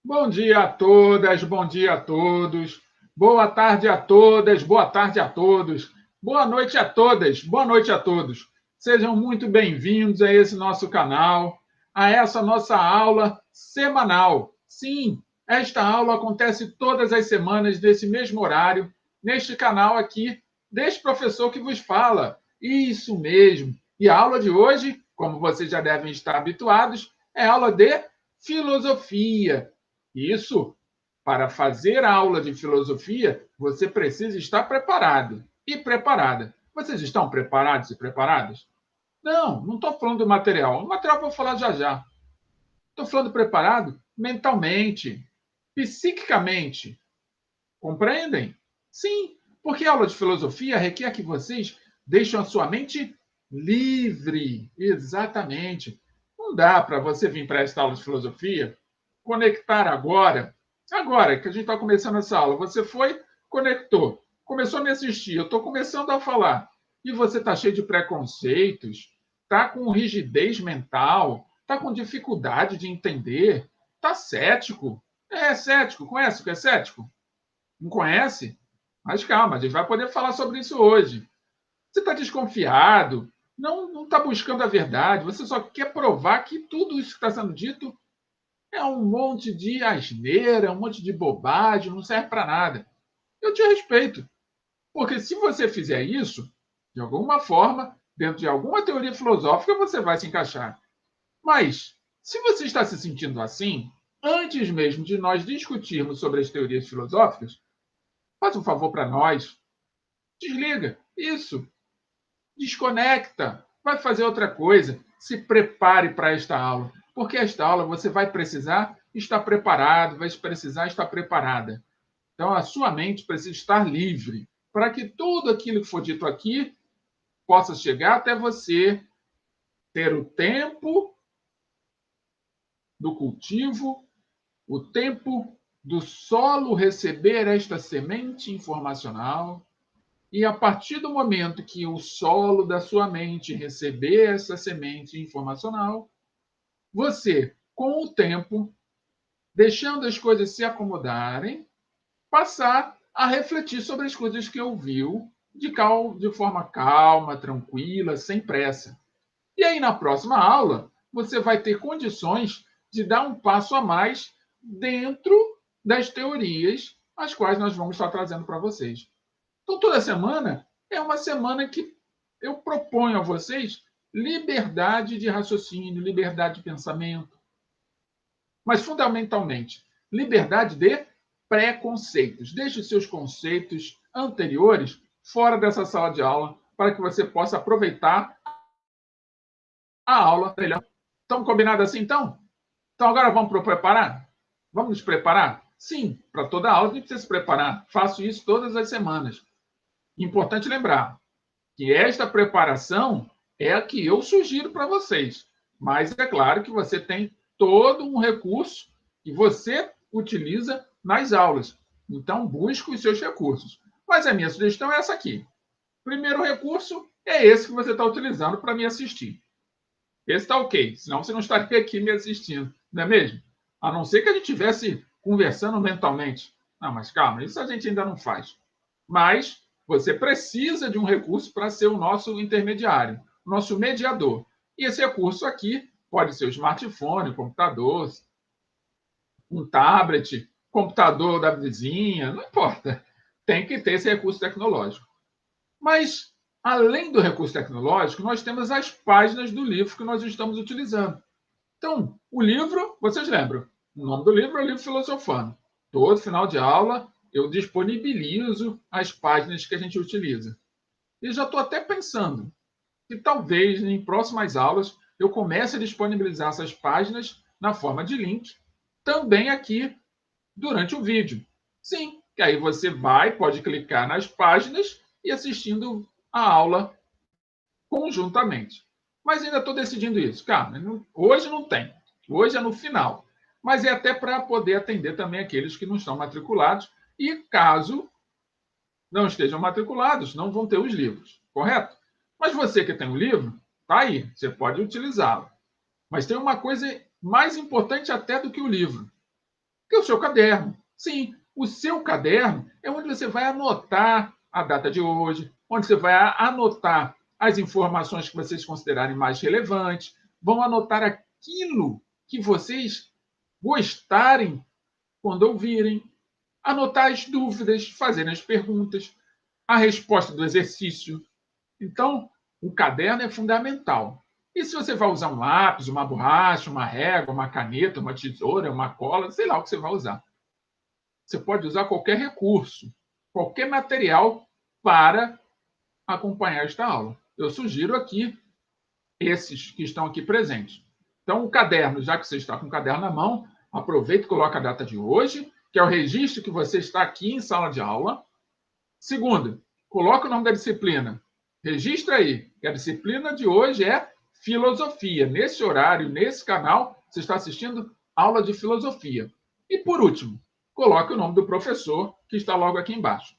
Bom dia a todas, bom dia a todos. Boa tarde a todas, boa tarde a todos. Boa noite a todas, boa noite a todos. Sejam muito bem-vindos a esse nosso canal, a essa nossa aula semanal. Sim, esta aula acontece todas as semanas, nesse mesmo horário, neste canal aqui, deste professor que vos fala. Isso mesmo. E a aula de hoje, como vocês já devem estar habituados, é aula de filosofia. Isso, para fazer a aula de filosofia, você precisa estar preparado e preparada. Vocês estão preparados e preparadas? Não estou falando do material. O material eu vou falar já já. Estou falando preparado mentalmente, psiquicamente. Compreendem? Sim, porque a aula de filosofia requer que vocês deixem a sua mente livre. Exatamente. Não dá para você vir para esta aula de filosofia, conectar agora que a gente está começando essa aula. Você foi, conectou, começou a me assistir, eu estou começando a falar. E você está cheio de preconceitos, está com rigidez mental, está com dificuldade de entender, está cético. É cético, conhece o que é cético? Não conhece? Mas calma, a gente vai poder falar sobre isso hoje. Você está desconfiado, não está buscando a verdade, você só quer provar que tudo isso que está sendo dito é um monte de asneira, um monte de bobagem, não serve para nada. Eu te respeito, porque se você fizer isso, de alguma forma, dentro de alguma teoria filosófica, você vai se encaixar. Mas, se você está se sentindo assim, antes mesmo de nós discutirmos sobre as teorias filosóficas, faz um favor para nós. Desliga. Isso. Desconecta. Vai fazer outra coisa. Se prepare para esta aula. Porque esta aula você vai precisar estar preparado, vai precisar estar preparada. Então, a sua mente precisa estar livre para que tudo aquilo que for dito aqui possa chegar até você, ter o tempo do cultivo, o tempo do solo receber esta semente informacional. E a partir do momento que o solo da sua mente receber essa semente informacional, você, com o tempo, deixando as coisas se acomodarem, passar a refletir sobre as coisas que ouviu de forma calma, tranquila, sem pressa. E aí, na próxima aula, você vai ter condições de dar um passo a mais dentro das teorias as quais nós vamos estar trazendo para vocês. Então, toda semana é uma semana que eu proponho a vocês liberdade de raciocínio, liberdade de pensamento, mas, fundamentalmente, liberdade de preconceitos. Deixe os seus conceitos anteriores fora dessa sala de aula para que você possa aproveitar a aula melhor. Estamos combinados assim, então? Então, agora vamos preparar? Vamos nos preparar? Sim, para toda aula a gente precisa se preparar. Faço isso todas as semanas. Importante lembrar que esta preparação é a que eu sugiro para vocês. Mas é claro que você tem todo um recurso que você utiliza nas aulas. Então, busque os seus recursos. Mas a minha sugestão é essa aqui. O primeiro recurso é esse que você está utilizando para me assistir. Esse está ok, senão você não estaria aqui me assistindo, não é mesmo? A não ser que a gente estivesse conversando mentalmente. Não, mas calma, isso a gente ainda não faz. Mas você precisa de um recurso para ser o nosso intermediário, o nosso mediador. E esse recurso aqui pode ser o smartphone, o computador, um tablet, computador da vizinha, não importa. Tem que ter esse recurso tecnológico. Mas, além do recurso tecnológico, nós temos as páginas do livro que nós estamos utilizando. Então, o livro, vocês lembram, o nome do livro é o Livro Filosofando. Todo final de aula, eu disponibilizo as páginas que a gente utiliza. E já estou até pensando que talvez em próximas aulas eu comece a disponibilizar essas páginas na forma de link, também aqui durante o vídeo. Sim, que aí você pode clicar nas páginas e assistindo a aula conjuntamente. Mas ainda estou decidindo isso. Calma, hoje não tem. Hoje é no final. Mas é até para poder atender também aqueles que não estão matriculados e, caso não estejam matriculados, não vão ter os livros, correto? Mas você que tem o livro, tá aí, você pode utilizá-lo. Mas tem uma coisa mais importante até do que o livro. Que é o seu caderno. Sim, o seu caderno é onde você vai anotar a data de hoje, onde você vai anotar as informações que vocês considerarem mais relevantes, vão anotar aquilo que vocês gostarem quando ouvirem, anotar as dúvidas, fazerem as perguntas, a resposta do exercício. Então, o caderno é fundamental. E se você vai usar um lápis, uma borracha, uma régua, uma caneta, uma tesoura, uma cola, sei lá o que você vai usar. Você pode usar qualquer recurso, qualquer material para acompanhar esta aula. Eu sugiro aqui esses que estão aqui presentes. Então, o caderno, já que você está com o caderno na mão, aproveita e coloca a data de hoje, que é o registro que você está aqui em sala de aula. Segundo, coloca o nome da disciplina. Registra aí que a disciplina de hoje é filosofia. Nesse horário, nesse canal, você está assistindo aula de filosofia. E por último, coloque o nome do professor que está logo aqui embaixo.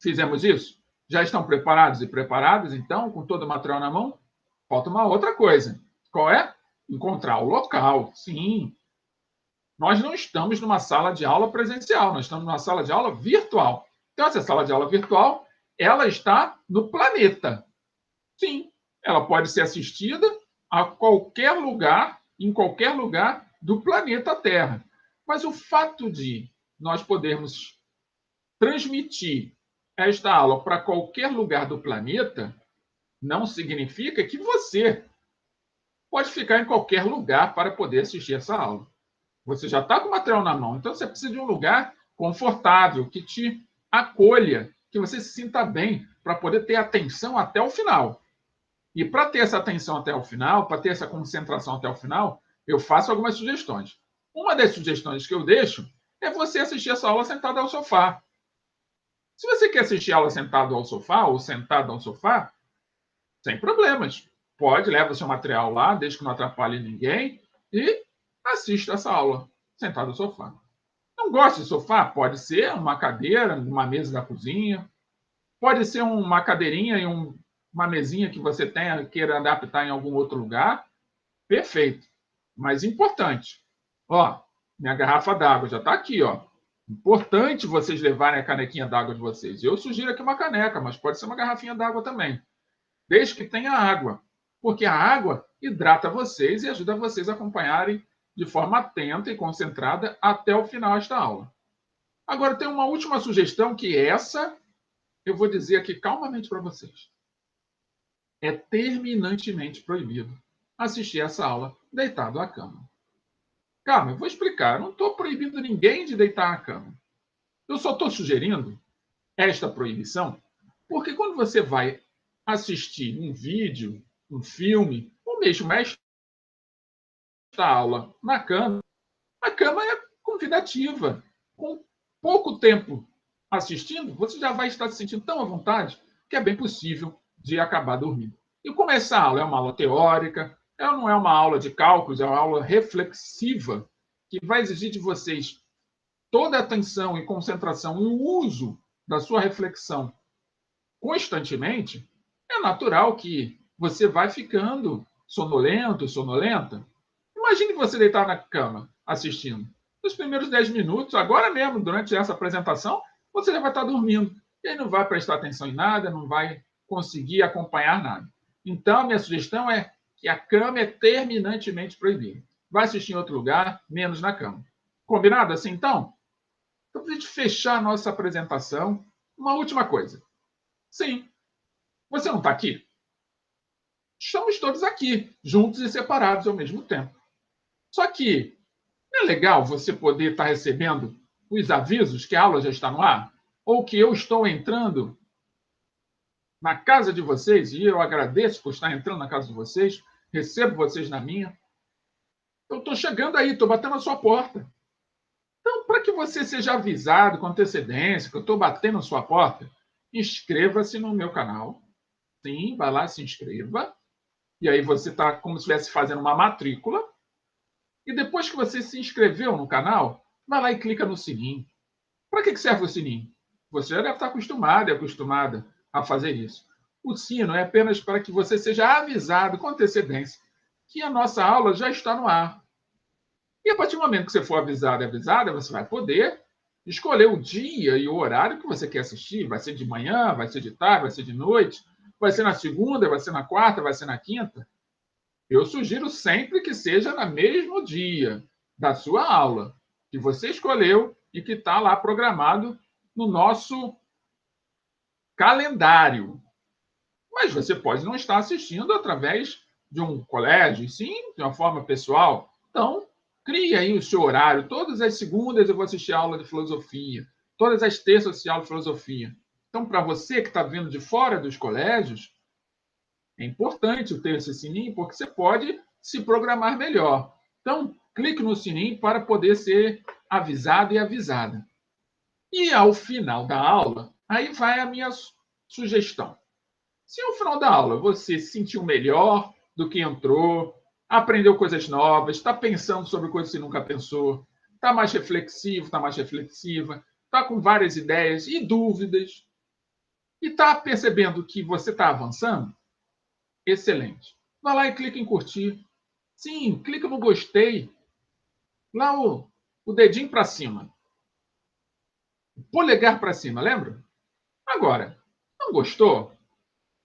Fizemos isso? Já estão preparados e preparadas, então, com todo o material na mão? Falta uma outra coisa. Qual é? Encontrar o local. Sim. Nós não estamos numa sala de aula presencial, nós estamos numa sala de aula virtual. Então, essa sala de aula virtual, ela está no planeta. Sim, ela pode ser assistida a qualquer lugar, em qualquer lugar do planeta Terra. Mas o fato de nós podermos transmitir esta aula para qualquer lugar do planeta não significa que você pode ficar em qualquer lugar para poder assistir essa aula. Você já está com o material na mão, então você precisa de um lugar confortável, que te acolha, que você se sinta bem, para poder ter atenção até o final. E para ter essa atenção até o final, para ter essa concentração até o final, eu faço algumas sugestões. Uma das sugestões que eu deixo é você assistir essa aula sentado ao sofá. Se você quer assistir a aula sentado ao sofá ou sentado ao sofá, sem problemas. Pode, leva o seu material lá, desde que não atrapalhe ninguém, e assista essa aula sentado no sofá. Não gosta de sofá? Pode ser uma cadeira, uma mesa da cozinha. Pode ser uma cadeirinha e uma mesinha que você tenha, queira adaptar em algum outro lugar. Perfeito. Mas importante. Ó, minha garrafa d'água já está aqui, ó. Importante vocês levarem a canequinha d'água de vocês. Eu sugiro aqui uma caneca, mas pode ser uma garrafinha d'água também. Desde que tenha água. Porque a água hidrata vocês e ajuda vocês a acompanharem de forma atenta e concentrada até o final desta aula. Agora, tem uma última sugestão que essa eu vou dizer aqui calmamente para vocês. É terminantemente proibido assistir essa aula deitado à cama. Calma, eu vou explicar. Eu não estou proibindo ninguém de deitar à cama. Eu só estou sugerindo esta proibição porque quando você vai assistir um vídeo, um filme, ou mesmo esta aula na cama, a cama é convidativa. Com pouco tempo assistindo, você já vai estar se sentindo tão à vontade que é bem possível de acabar dormindo. E como essa aula é uma aula teórica, ela não é uma aula de cálculos, é uma aula reflexiva, que vai exigir de vocês toda a atenção e concentração e o uso da sua reflexão constantemente, é natural que você vai ficando sonolento, sonolenta. Imagine você deitar na cama assistindo. Nos primeiros 10 minutos, agora mesmo, durante essa apresentação, você já vai estar dormindo. E aí não vai prestar atenção em nada, não vai conseguir acompanhar nada. Então, a minha sugestão é que a cama é terminantemente proibida. Vai assistir em outro lugar, menos na cama. Combinado assim, então? Então, para a gente fechar a nossa apresentação, uma última coisa. Sim, você não está aqui? Estamos todos aqui, juntos e separados ao mesmo tempo. Só que não é legal você poder estar recebendo os avisos que a aula já está no ar? Ou que eu estou entrando na casa de vocês, e eu agradeço por estar entrando na casa de vocês, recebo vocês na minha. Eu estou chegando aí, estou batendo na sua porta. Então, para que você seja avisado com antecedência que eu estou batendo na sua porta, inscreva-se no meu canal. Sim, vai lá, se inscreva. E aí você está como se estivesse fazendo uma matrícula. E depois que você se inscreveu no canal, vai lá e clica no sininho. Para que serve o sininho? Você já deve estar acostumado e acostumada a fazer isso. O sino é apenas para que você seja avisado com antecedência que a nossa aula já está no ar. E a partir do momento que você for avisado e avisada, você vai poder escolher o dia e o horário que você quer assistir. Vai ser de manhã, vai ser de tarde, vai ser de noite, vai ser na segunda, vai ser na quarta, vai ser na quinta. Eu sugiro sempre que seja no mesmo dia da sua aula, que você escolheu e que está lá programado no nosso calendário. Mas você pode não estar assistindo através de um colégio, sim, de uma forma pessoal. Então, crie aí o seu horário. Todas as segundas eu vou assistir a aula de filosofia. Todas as terças eu assisto aula de filosofia. Então, para você que está vindo de fora dos colégios, é importante ter esse sininho, porque você pode se programar melhor. Então, clique no sininho para poder ser avisado e avisada. E ao final da aula, aí vai a minha sugestão. Se ao final da aula você se sentiu melhor do que entrou, aprendeu coisas novas, está pensando sobre coisas que nunca pensou, está mais reflexivo, está mais reflexiva, está com várias ideias e dúvidas, e está percebendo que você está avançando, excelente. Vai lá e clica em curtir. Sim, clica no gostei. Lá o dedinho para cima. O polegar para cima, lembra? Agora, não gostou?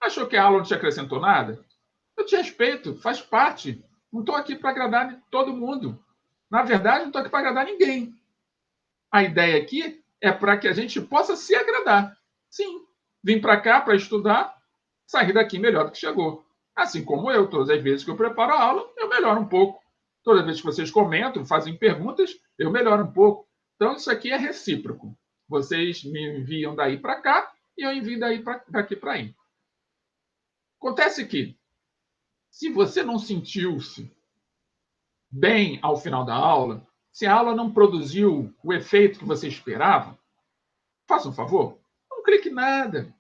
Achou que a aula não te acrescentou nada? Eu te respeito, faz parte. Não estou aqui para agradar todo mundo. Na verdade, não estou aqui para agradar ninguém. A ideia aqui é para que a gente possa se agradar. Sim, vim para cá para estudar, sair daqui melhor do que chegou. Assim como eu, todas as vezes que eu preparo a aula, eu melhoro um pouco. Todas as vezes que vocês comentam, fazem perguntas, eu melhoro um pouco. Então, isso aqui é recíproco. Vocês me enviam daí para cá e eu envio daqui para aí. Acontece que, se você não sentiu-se bem ao final da aula, se a aula não produziu o efeito que você esperava, faça um favor, não clique em nada.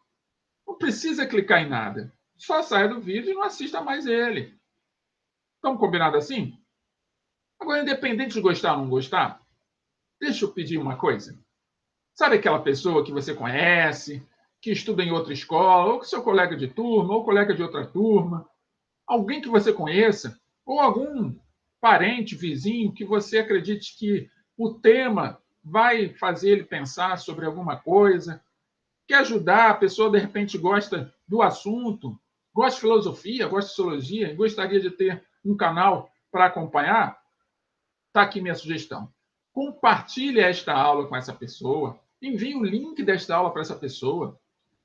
Não precisa clicar em nada. Só saia do vídeo e não assista mais ele. Estamos combinados assim? Agora, independente de gostar ou não gostar, deixa eu pedir uma coisa. Sabe aquela pessoa que você conhece, que estuda em outra escola, ou que seu colega de turma, ou colega de outra turma, alguém que você conheça, ou algum parente, vizinho, que você acredite que o tema vai fazer ele pensar sobre alguma coisa, quer ajudar, a pessoa de repente gosta do assunto, gosta de filosofia, gosta de sociologia, e gostaria de ter um canal para acompanhar, está aqui minha sugestão. Compartilhe esta aula com essa pessoa, envie o link desta aula para essa pessoa,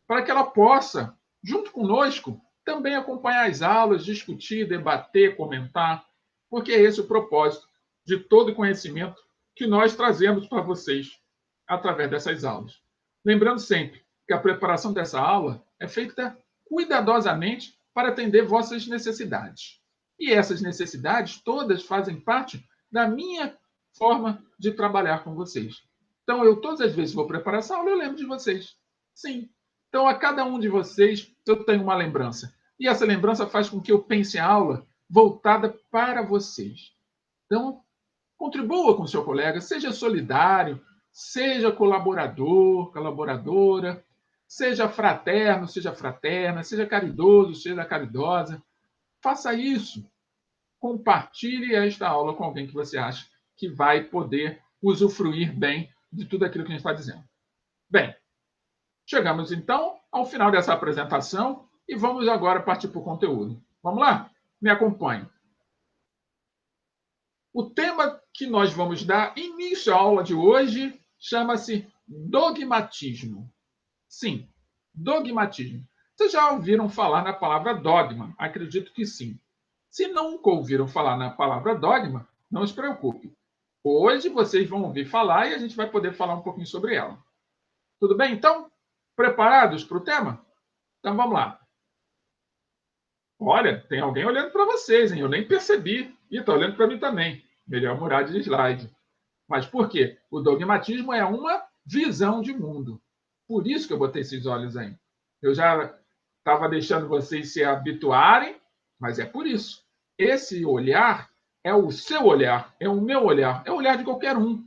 para que ela possa, junto conosco, também acompanhar as aulas, discutir, debater, comentar, porque é esse o propósito de todo o conhecimento que nós trazemos para vocês através dessas aulas. Lembrando sempre que a preparação dessa aula é feita cuidadosamente para atender vossas necessidades. E essas necessidades todas fazem parte da minha forma de trabalhar com vocês. Então, eu todas as vezes que vou preparar essa aula, eu lembro de vocês. Sim. Então, a cada um de vocês, eu tenho uma lembrança. E essa lembrança faz com que eu pense a aula voltada para vocês. Então, contribua com o seu colega, seja solidário, seja colaborador, colaboradora, seja fraterno, seja fraterna, seja caridoso, seja caridosa. Faça isso. Compartilhe esta aula com alguém que você acha que vai poder usufruir bem de tudo aquilo que a gente está dizendo. Bem, chegamos então ao final dessa apresentação e vamos agora partir para o conteúdo. Vamos lá? Me acompanhe. O tema que nós vamos dar início à aula de hoje chama-se dogmatismo. Sim, dogmatismo. Vocês já ouviram falar na palavra dogma? Acredito que sim. Se nunca ouviram falar na palavra dogma, não se preocupe. Hoje vocês vão ouvir falar e a gente vai poder falar um pouquinho sobre ela. Tudo bem, então? Preparados para o tema? Então vamos lá. Olha, tem alguém olhando para vocês, hein? Eu nem percebi. E está olhando para mim também. Melhor mudar de slide. Mas por quê? O dogmatismo é uma visão de mundo. Por isso que eu botei esses olhos aí. Eu já estava deixando vocês se habituarem, mas é por isso. Esse olhar é o seu olhar, é o meu olhar, é o olhar de qualquer um.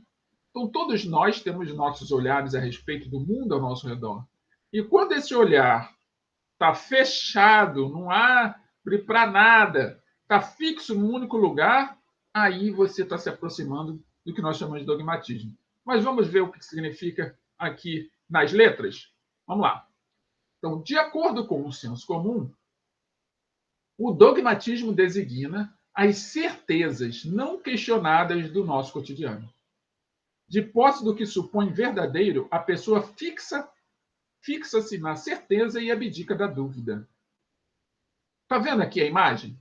Então, todos nós temos nossos olhares a respeito do mundo ao nosso redor. E quando esse olhar está fechado, não abre para nada, está fixo num único lugar, aí você está se aproximando do que nós chamamos de dogmatismo. Mas vamos ver o que significa aqui nas letras? Vamos lá. Então, de acordo com o senso comum, o dogmatismo designa as certezas não questionadas do nosso cotidiano. De posse do que supõe verdadeiro, a pessoa fixa-se na certeza e abdica da dúvida. Está vendo aqui a imagem?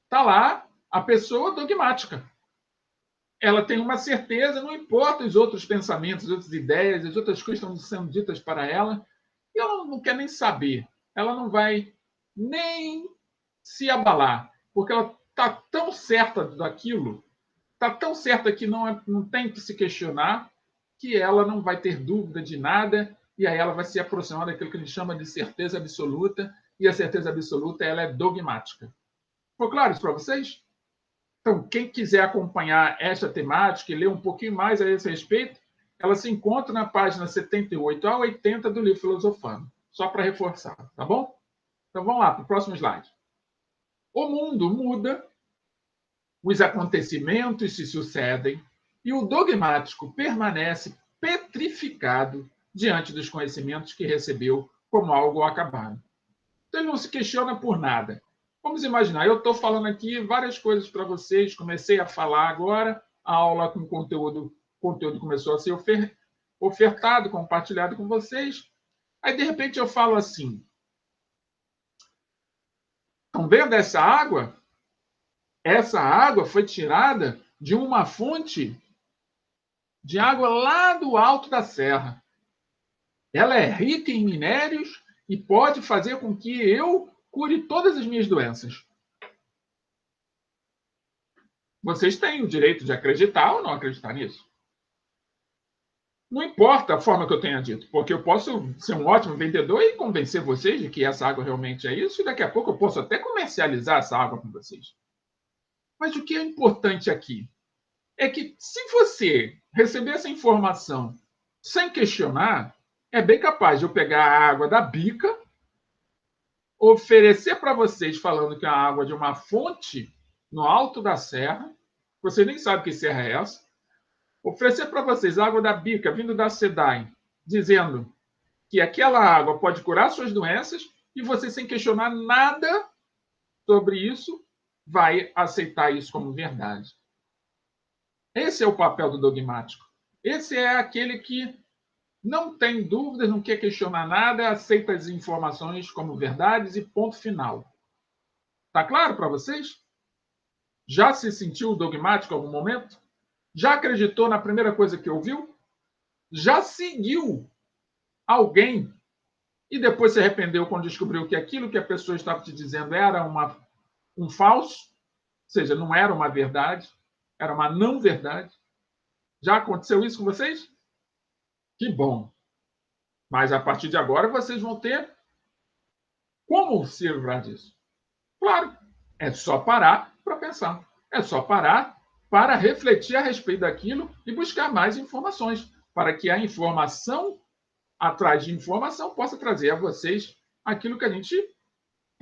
Está lá a pessoa dogmática. Ela tem uma certeza, não importa os outros pensamentos, as outras ideias, as outras coisas estão sendo ditas para ela, e ela não quer nem saber. Ela não vai nem se abalar, porque ela está tão certa daquilo, está tão certa que não tem que se questionar, que ela não vai ter dúvida de nada, e aí ela vai se aproximar daquilo que a gente chama de certeza absoluta, e a certeza absoluta ela é dogmática. Ficou claro isso para vocês? Então, quem quiser acompanhar esta temática e ler um pouquinho mais a esse respeito, ela se encontra na página 78 a 80 do livro Filosofando. Só para reforçar, tá bom? Então, vamos lá para o próximo slide. O mundo muda, os acontecimentos se sucedem e o dogmático permanece petrificado diante dos conhecimentos que recebeu como algo acabado. Então, ele não se questiona por nada. Vamos imaginar, eu estou falando aqui várias coisas para vocês, comecei a falar agora, a aula com conteúdo começou a ser ofertado, compartilhado com vocês. Aí, de repente, eu falo assim, estão vendo essa água? Essa água foi tirada de uma fonte de água lá do alto da serra. Ela é rica em minérios e pode fazer com que eu cure todas as minhas doenças. Vocês têm o direito de acreditar ou não acreditar nisso. Não importa a forma que eu tenha dito, porque eu posso ser um ótimo vendedor e convencer vocês de que essa água realmente é isso, e daqui a pouco eu posso até comercializar essa água com vocês. Mas o que é importante aqui é que, se você receber essa informação sem questionar, é bem capaz de eu pegar a água da bica, oferecer para vocês falando que é a água de uma fonte no alto da serra, vocês nem sabem que serra é essa, oferecer para vocês água da bica vindo da SEDAI, dizendo que aquela água pode curar suas doenças e você, sem questionar nada sobre isso, vai aceitar isso como verdade. Esse é o papel do dogmático. Esse é aquele que não tem dúvidas, não quer questionar nada, aceita as informações como verdades e ponto final. Está claro para vocês? Já se sentiu dogmático em algum momento? Já acreditou na primeira coisa que ouviu? Já seguiu alguém e depois se arrependeu quando descobriu que aquilo que a pessoa estava te dizendo era um falso? Ou seja, não era uma verdade, era uma não verdade? Já aconteceu isso com vocês? Que bom! Mas a partir de agora vocês vão ter como se livrar disso. Claro, é só parar para pensar. É só parar para refletir a respeito daquilo e buscar mais informações, para que a informação, atrás de informação, possa trazer a vocês aquilo que a gente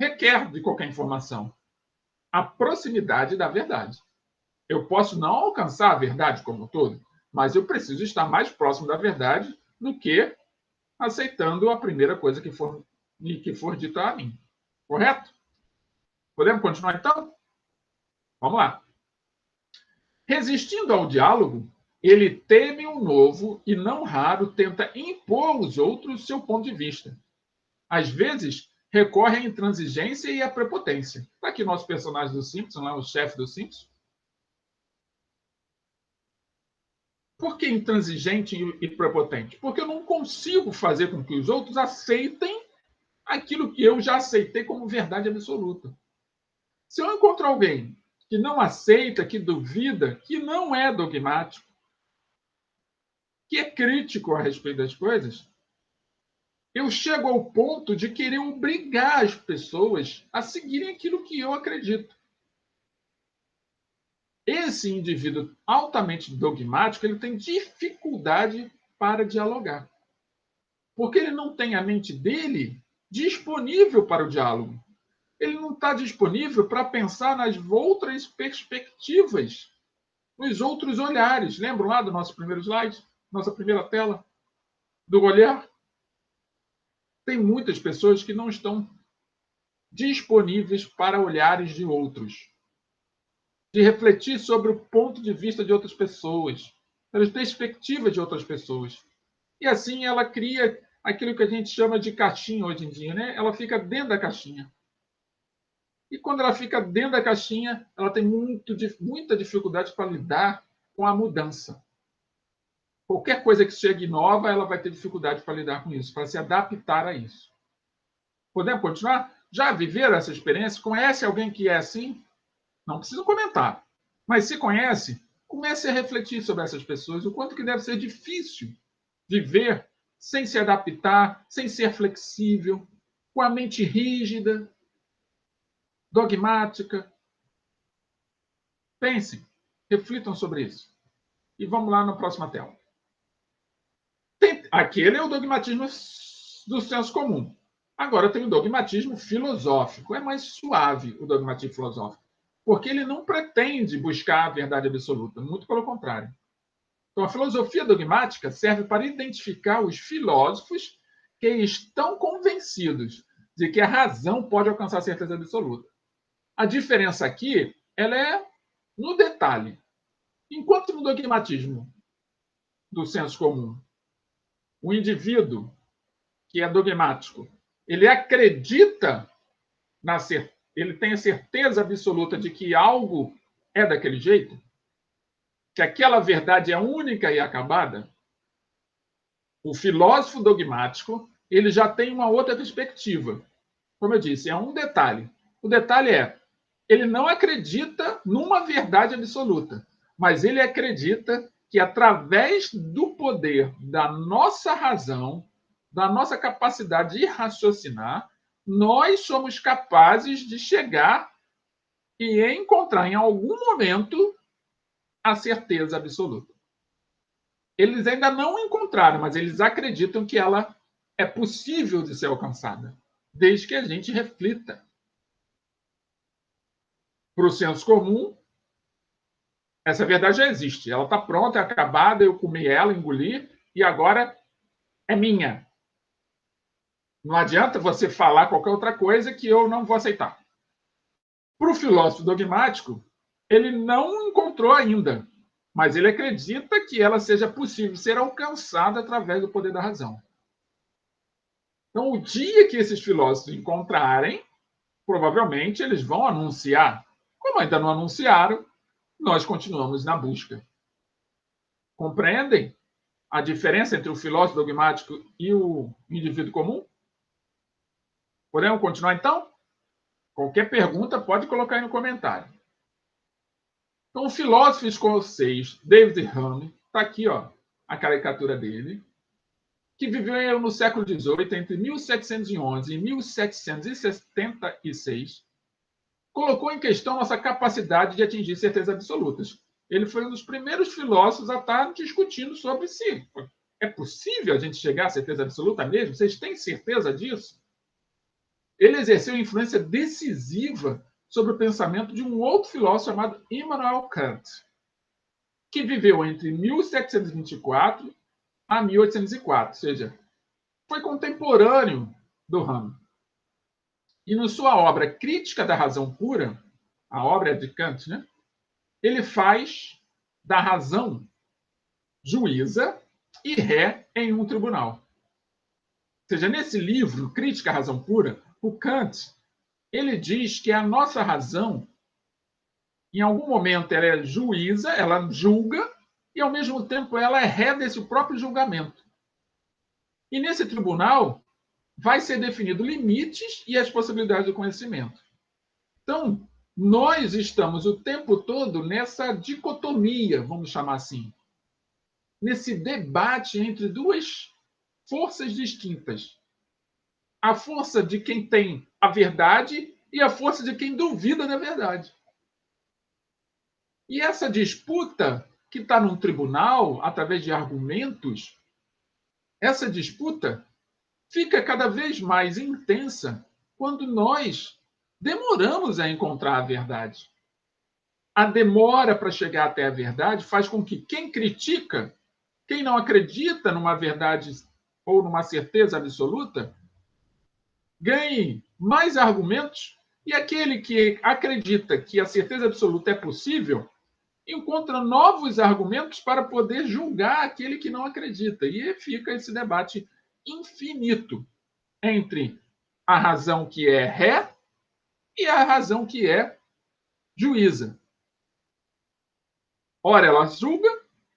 requer de qualquer informação. A proximidade da verdade. Eu posso não alcançar a verdade como um todo, mas eu preciso estar mais próximo da verdade do que aceitando a primeira coisa que for dita a mim. Correto? Podemos continuar então? Vamos lá. Resistindo ao diálogo, ele teme o novo e, não raro, tenta impor aos outros seu ponto de vista. Às vezes, recorre à intransigência e à prepotência. Está aqui nosso personagem do Simpson, lá, o chefe do Simpson. Por que intransigente e prepotente? Porque eu não consigo fazer com que os outros aceitem aquilo que eu já aceitei como verdade absoluta. Se eu encontro alguém que não aceita, que duvida, que não é dogmático, que é crítico a respeito das coisas, eu chego ao ponto de querer obrigar as pessoas a seguirem aquilo que eu acredito. Esse indivíduo altamente dogmático, ele tem dificuldade para dialogar. Porque ele não tem a mente dele disponível para o diálogo. Ele não está disponível para pensar nas outras perspectivas nos outros olhares. Lembram lá do nosso primeiro slide? Nossa primeira tela? Do olhar? Tem muitas pessoas que não estão disponíveis para olhares de outros, de refletir sobre o ponto de vista de outras pessoas, pelas perspectivas de outras pessoas. E assim ela cria aquilo que a gente chama de caixinha hoje em dia, né? Ela fica dentro da caixinha. E quando ela fica dentro da caixinha, ela tem muita dificuldade para lidar com a mudança. Qualquer coisa que chegue nova, ela vai ter dificuldade para lidar com isso, para se adaptar a isso. Podemos continuar? Já viveram essa experiência? Conhece alguém que é assim? Não precisa comentar. Mas se conhece, comece a refletir sobre essas pessoas, o quanto que deve ser difícil viver sem se adaptar, sem ser flexível, com a mente rígida, dogmática. Pensem, reflitam sobre isso. E vamos lá na próxima tela. Aquele é o dogmatismo do senso comum. Agora tem o dogmatismo filosófico. É mais suave o dogmatismo filosófico, porque ele não pretende buscar a verdade absoluta, muito pelo contrário. Então, a filosofia dogmática serve para identificar os filósofos que estão convencidos de que a razão pode alcançar a certeza absoluta. A diferença aqui ela é no detalhe. Enquanto no dogmatismo do senso comum, o indivíduo que é dogmático, ele acredita ele tem a certeza absoluta de que algo é daquele jeito, que aquela verdade é única e acabada. O filósofo dogmático, ele já tem uma outra perspectiva. Como eu disse, é um detalhe. O detalhe é, ele não acredita numa verdade absoluta, mas ele acredita que através do poder da nossa razão, da nossa capacidade de raciocinar, nós somos capazes de chegar e encontrar em algum momento a certeza absoluta. Eles ainda não encontraram, mas eles acreditam que ela é possível de ser alcançada, desde que a gente reflita. Para o senso comum, essa verdade já existe. Ela está pronta, é acabada, eu comi ela, engoli, e agora é minha. Não adianta você falar qualquer outra coisa que eu não vou aceitar. Para o filósofo dogmático, ele não encontrou ainda, mas ele acredita que ela seja possível ser alcançada através do poder da razão. Então, o dia que esses filósofos encontrarem, provavelmente eles vão anunciar. Como ainda não anunciaram, nós continuamos na busca. Compreendem a diferença entre o filósofo dogmático e o indivíduo comum? Podemos continuar, então? Qualquer pergunta pode colocar aí no comentário. Então, o filósofo escocês David Hume, está aqui ó, a caricatura dele, que viveu no século XVIII, entre 1711 e 1776, colocou em questão nossa capacidade de atingir certezas absolutas. Ele foi um dos primeiros filósofos a estar discutindo sobre si. É possível a gente chegar à certeza absoluta mesmo? Vocês têm certeza disso? Ele exerceu influência decisiva sobre o pensamento de um outro filósofo chamado Immanuel Kant, que viveu entre 1724 a 1804, ou seja, foi contemporâneo do Hume. E na sua obra Crítica da Razão Pura, a obra de Kant, né, ele faz da razão juíza e ré em um tribunal. Ou seja, nesse livro, Crítica à Razão Pura, o Kant ele diz que a nossa razão, em algum momento, ela é juíza, ela julga, e, ao mesmo tempo, ela é ré desse próprio julgamento. E, nesse tribunal, vai ser definido limites e as possibilidades do conhecimento. Então, nós estamos o tempo todo nessa dicotomia, vamos chamar assim, nesse debate entre duas forças distintas. A força de quem tem a verdade e a força de quem duvida da verdade. E essa disputa que está num tribunal, através de argumentos, essa disputa fica cada vez mais intensa quando nós demoramos a encontrar a verdade. a demora para chegar até a verdade faz com que quem critica, quem não acredita numa verdade ou numa certeza absoluta, ganhe mais argumentos, e aquele que acredita que a certeza absoluta é possível encontra novos argumentos para poder julgar aquele que não acredita. E fica esse debate infinito entre a razão que é ré e a razão que é juíza. Ora ela julga,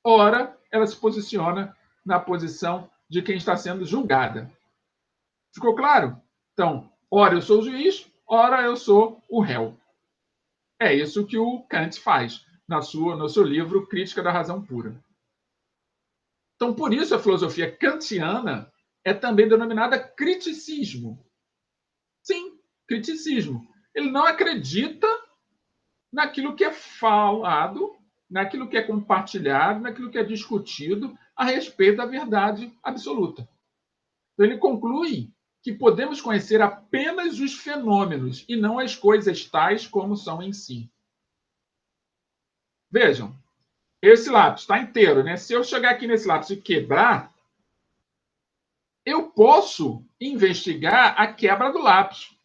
ora ela se posiciona na posição de quem está sendo julgada. Ficou claro? Então, ora eu sou o juiz, ora eu sou o réu. É isso que o Kant faz no seu livro Crítica da Razão Pura. Então, por isso a filosofia kantiana é também denominada criticismo. Sim, criticismo. Ele não acredita naquilo que é falado, naquilo que é compartilhado, naquilo que é discutido a respeito da verdade absoluta. Então, ele conclui que podemos conhecer apenas os fenômenos e não as coisas tais como são em si. Vejam, esse lápis está inteiro, né? Se eu chegar aqui nesse lápis e quebrar, eu posso investigar a quebra do lápis.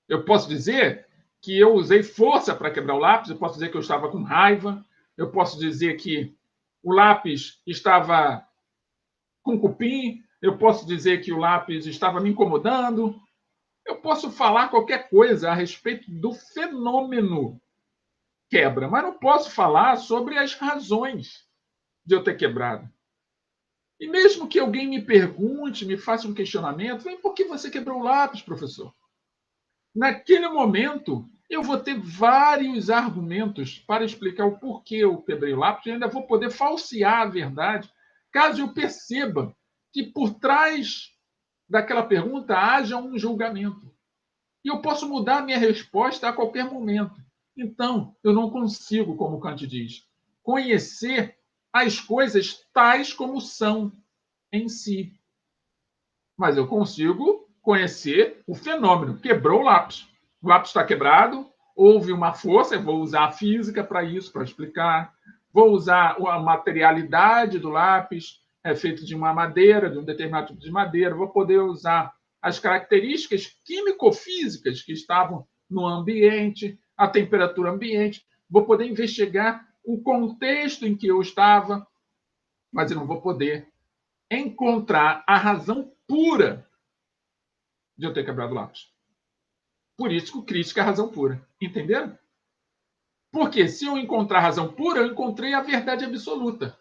Eu posso dizer que eu usei força para quebrar o lápis, eu posso dizer que eu estava com raiva, eu posso dizer que o lápis estava com cupim, eu posso dizer que o lápis estava me incomodando, eu posso falar qualquer coisa a respeito do fenômeno quebra, mas não posso falar sobre as razões de eu ter quebrado. E mesmo que alguém me pergunte, me faça um questionamento, por que você quebrou o lápis, professor? Naquele momento, eu vou ter vários argumentos para explicar o porquê eu quebrei o lápis e ainda vou poder falsear a verdade, caso eu perceba que por trás daquela pergunta haja um julgamento. E eu posso mudar a minha resposta a qualquer momento. Então, eu não consigo, como Kant diz, conhecer as coisas tais como são em si. Mas eu consigo conhecer o fenômeno. Quebrou o lápis. O lápis está quebrado, houve uma força, eu vou usar a física para isso, para explicar. Vou usar a materialidade do lápis, é feito de uma madeira, de um determinado tipo de madeira. Vou poder usar as características químico-físicas que estavam no ambiente, a temperatura ambiente. Vou poder investigar o contexto em que eu estava, mas eu não vou poder encontrar a razão pura de eu ter quebrado o lápis. Por isso que crítica é a razão pura. Entenderam? Porque se eu encontrar a razão pura, eu encontrei a verdade absoluta.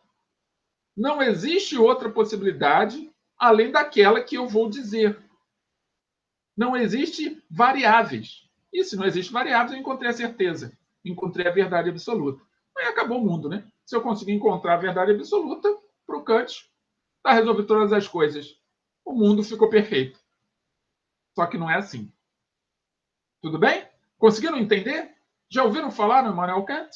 Não existe outra possibilidade além daquela que eu vou dizer. Não existe variáveis. E se não existe variáveis, eu encontrei a certeza. Encontrei a verdade absoluta. Aí acabou o mundo, né? Se eu conseguir encontrar a verdade absoluta, para o Kant, está resolvido todas as coisas. O mundo ficou perfeito. Só que não é assim. Tudo bem? Conseguiram entender? Já ouviram falar no Immanuel Kant?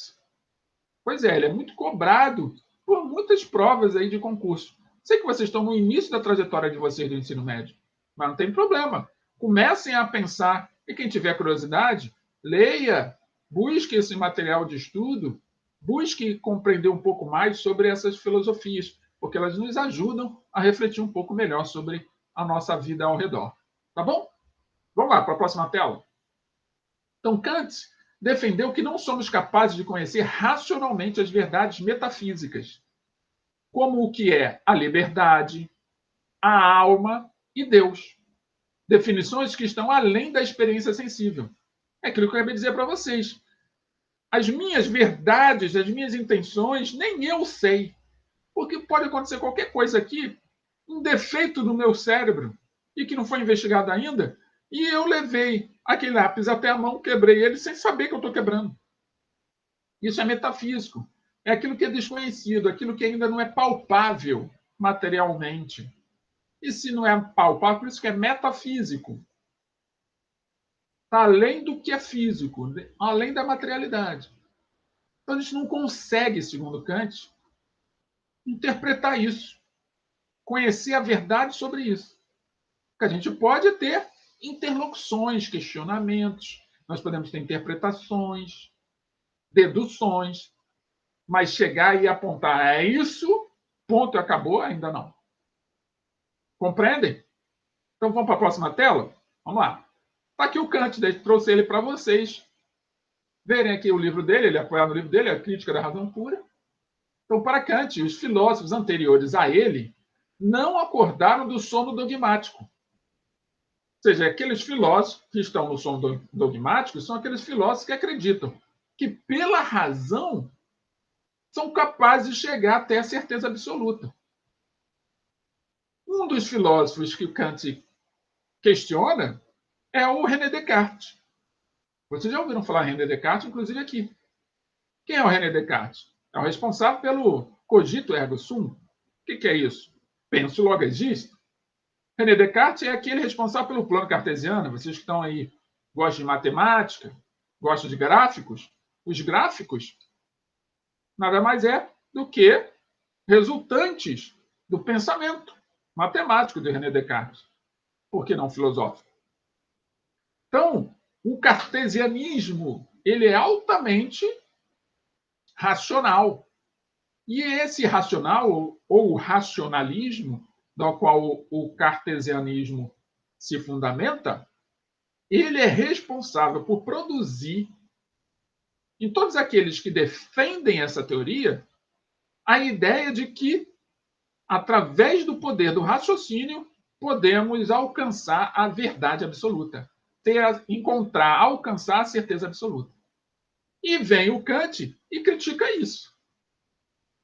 Pois é, ele é muito cobrado por muitas provas aí de concurso. Sei que vocês estão no início da trajetória de vocês do ensino médio, mas não tem problema. Comecem a pensar, e quem tiver curiosidade, leia, busque esse material de estudo, busque compreender um pouco mais sobre essas filosofias, porque elas nos ajudam a refletir um pouco melhor sobre a nossa vida ao redor. Tá bom? Vamos lá para a próxima tela. Então, Kant defendeu que não somos capazes de conhecer racionalmente as verdades metafísicas, como o que é a liberdade, a alma e Deus. Definições que estão além da experiência sensível. É aquilo que eu acabei de dizer para vocês. As minhas verdades, as minhas intenções, nem eu sei. Porque pode acontecer qualquer coisa aqui, um defeito no meu cérebro, e que não foi investigado ainda, e eu levei aquele lápis até a mão, quebrei ele sem saber que eu estou quebrando. Isso é metafísico. É aquilo que é desconhecido, aquilo que ainda não é palpável materialmente. E se não é palpável, por isso que é metafísico. Está além do que é físico, além da materialidade. Então a gente não consegue, segundo Kant, interpretar isso, conhecer a verdade sobre isso. Porque a gente pode ter interlocuções, questionamentos, nós podemos ter interpretações, deduções, mas chegar e apontar, é isso, ponto, acabou, ainda não. Compreendem? Então vamos para a próxima tela? Vamos lá. Está aqui o Kant, trouxe ele para vocês verem aqui o livro dele, ele apoiado no livro dele, A Crítica da Razão Pura. Então, para Kant, os filósofos anteriores a ele não acordaram do sono dogmático. Ou seja, aqueles filósofos que estão no sono dogmático são aqueles filósofos que acreditam que, pela razão, são capazes de chegar até a certeza absoluta. Um dos filósofos que Kant questiona é o René Descartes. Vocês já ouviram falar em René Descartes, inclusive aqui. Quem é o René Descartes? É o responsável pelo cogito ergo sum. O que é isso? Penso, logo existo. René Descartes é aquele responsável pelo plano cartesiano. Vocês que estão aí, gostam de matemática, gostam de gráficos. Os gráficos nada mais é do que resultantes do pensamento matemático de René Descartes. Por que não filosófico? Então, o cartesianismo ele é altamente racional. E esse racional, ou o racionalismo, do qual o cartesianismo se fundamenta, ele é responsável por produzir, em todos aqueles que defendem essa teoria, a ideia de que, através do poder do raciocínio, podemos alcançar a verdade absoluta, encontrar, alcançar a certeza absoluta. E vem o Kant e critica isso.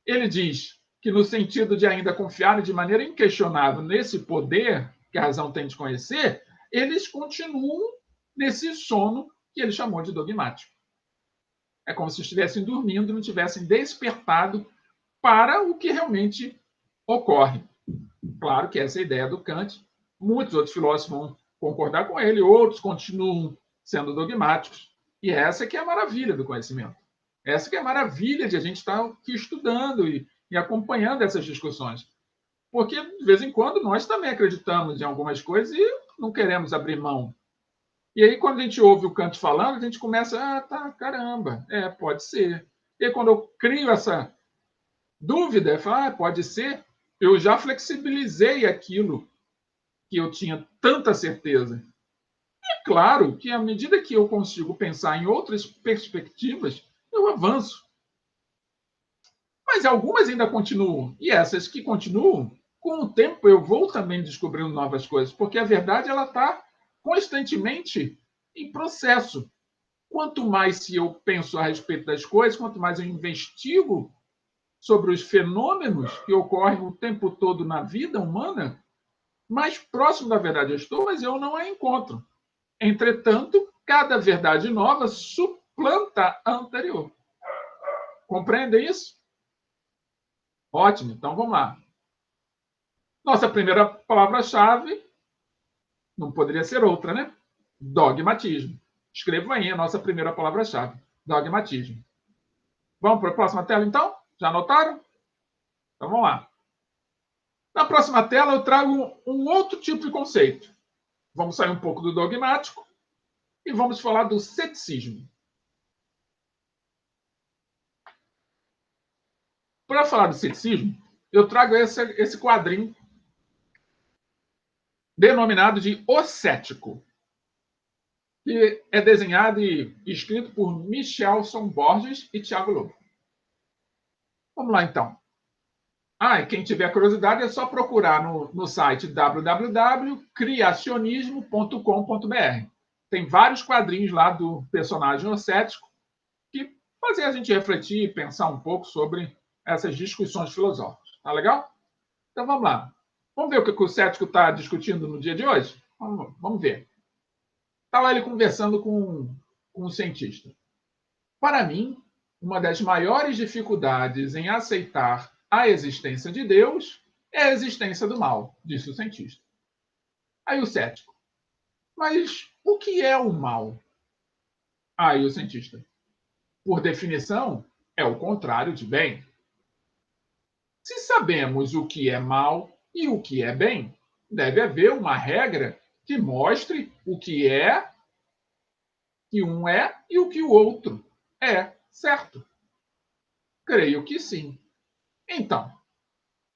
Ele diz que, no sentido de ainda confiar de maneira inquestionável nesse poder que a razão tem de conhecer, eles continuam nesse sono que ele chamou de dogmático. É como se estivessem dormindo e não tivessem despertado para o que realmente ocorre. Claro que essa é a ideia do Kant. Muitos outros filósofos vão concordar com ele, outros continuam sendo dogmáticos. E essa que é a maravilha do conhecimento. Essa que é a maravilha de a gente estar aqui estudando e acompanhando essas discussões. Porque, de vez em quando, nós também acreditamos em algumas coisas e não queremos abrir mão. E aí, quando a gente ouve o Kant falando, a gente começa, caramba, pode ser. E aí, quando eu crio essa dúvida, eu falo, pode ser, eu já flexibilizei aquilo que eu tinha tanta certeza. É claro que, à medida que eu consigo pensar em outras perspectivas, eu avanço. Mas algumas ainda continuam. E essas que continuam, com o tempo eu vou também descobrindo novas coisas, porque a verdade ela está constantemente em processo. Quanto mais se eu penso a respeito das coisas, quanto mais eu investigo sobre os fenômenos que ocorrem o tempo todo na vida humana, mais próximo da verdade eu estou, mas eu não a encontro. Entretanto, cada verdade nova suplanta a anterior. Compreende isso? Ótimo, então vamos lá. Nossa primeira palavra-chave não poderia ser outra, né? Dogmatismo. Escrevam aí a nossa primeira palavra-chave. Dogmatismo. Vamos para a próxima tela, então? Já anotaram? Então vamos lá. Na próxima tela eu trago um outro tipo de conceito. Vamos sair um pouco do dogmático e vamos falar do ceticismo. Para falar do ceticismo, eu trago esse quadrinho denominado de O Cético, que é desenhado e escrito por Michelson Borges e Tiago Lobo. Vamos lá, então. E quem tiver curiosidade é só procurar no site www.criacionismo.com.br. Tem vários quadrinhos lá do personagem O Cético que fazem a gente refletir e pensar um pouco sobre essas discussões filosóficas. Tá legal? Então vamos lá. Vamos ver o que o cético está discutindo no dia de hoje? Vamos ver. Está lá ele conversando com um cientista. Para mim, uma das maiores dificuldades em aceitar a existência de Deus é a existência do mal, disse o cientista. Aí o cético. Mas o que é o mal? Aí o cientista. Por definição, é o contrário de bem. Se sabemos o que é mal e o que é bem, deve haver uma regra que mostre o que um é e o que o outro é. certo? Creio que sim. Então,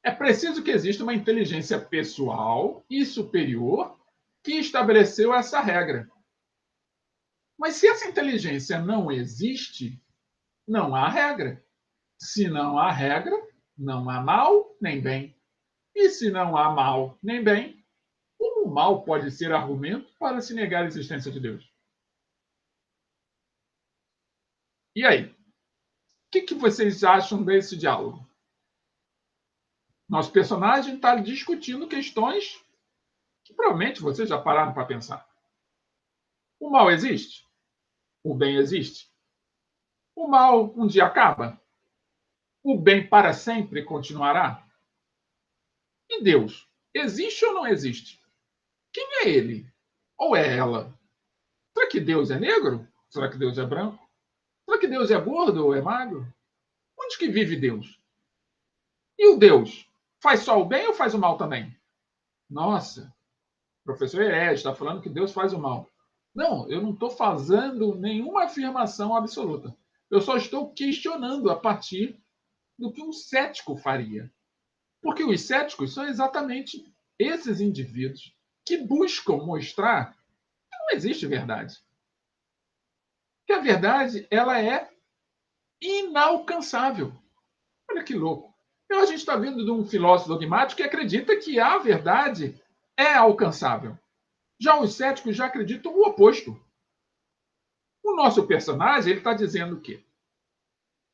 é preciso que exista uma inteligência pessoal e superior que estabeleceu essa regra. Mas se essa inteligência não existe, não há regra. Se não há regra, não há mal nem bem. E se não há mal nem bem, como o mal pode ser argumento para se negar a existência de Deus? E aí? O que vocês acham desse diálogo? Nosso personagem está discutindo questões que provavelmente vocês já pararam para pensar. O mal existe? O bem existe? O mal um dia acaba? O bem para sempre continuará? E Deus? Existe ou não existe? Quem é ele? Ou é ela? Será que Deus é negro? Será que Deus é branco? Será que Deus é gordo ou é magro? Onde que vive Deus? E o Deus? Faz só o bem ou faz o mal também? Nossa, o professor Herege está falando que Deus faz o mal. Não, eu não estou fazendo nenhuma afirmação absoluta. Eu só estou questionando a partir do que um cético faria. Porque os céticos são exatamente esses indivíduos que buscam mostrar que não existe verdade. Que a verdade ela é inalcançável. Olha que louco. Então a gente está vindo de um filósofo dogmático que acredita que a verdade é alcançável. Já os céticos já acreditam o oposto. O nosso personagem ele está dizendo o quê?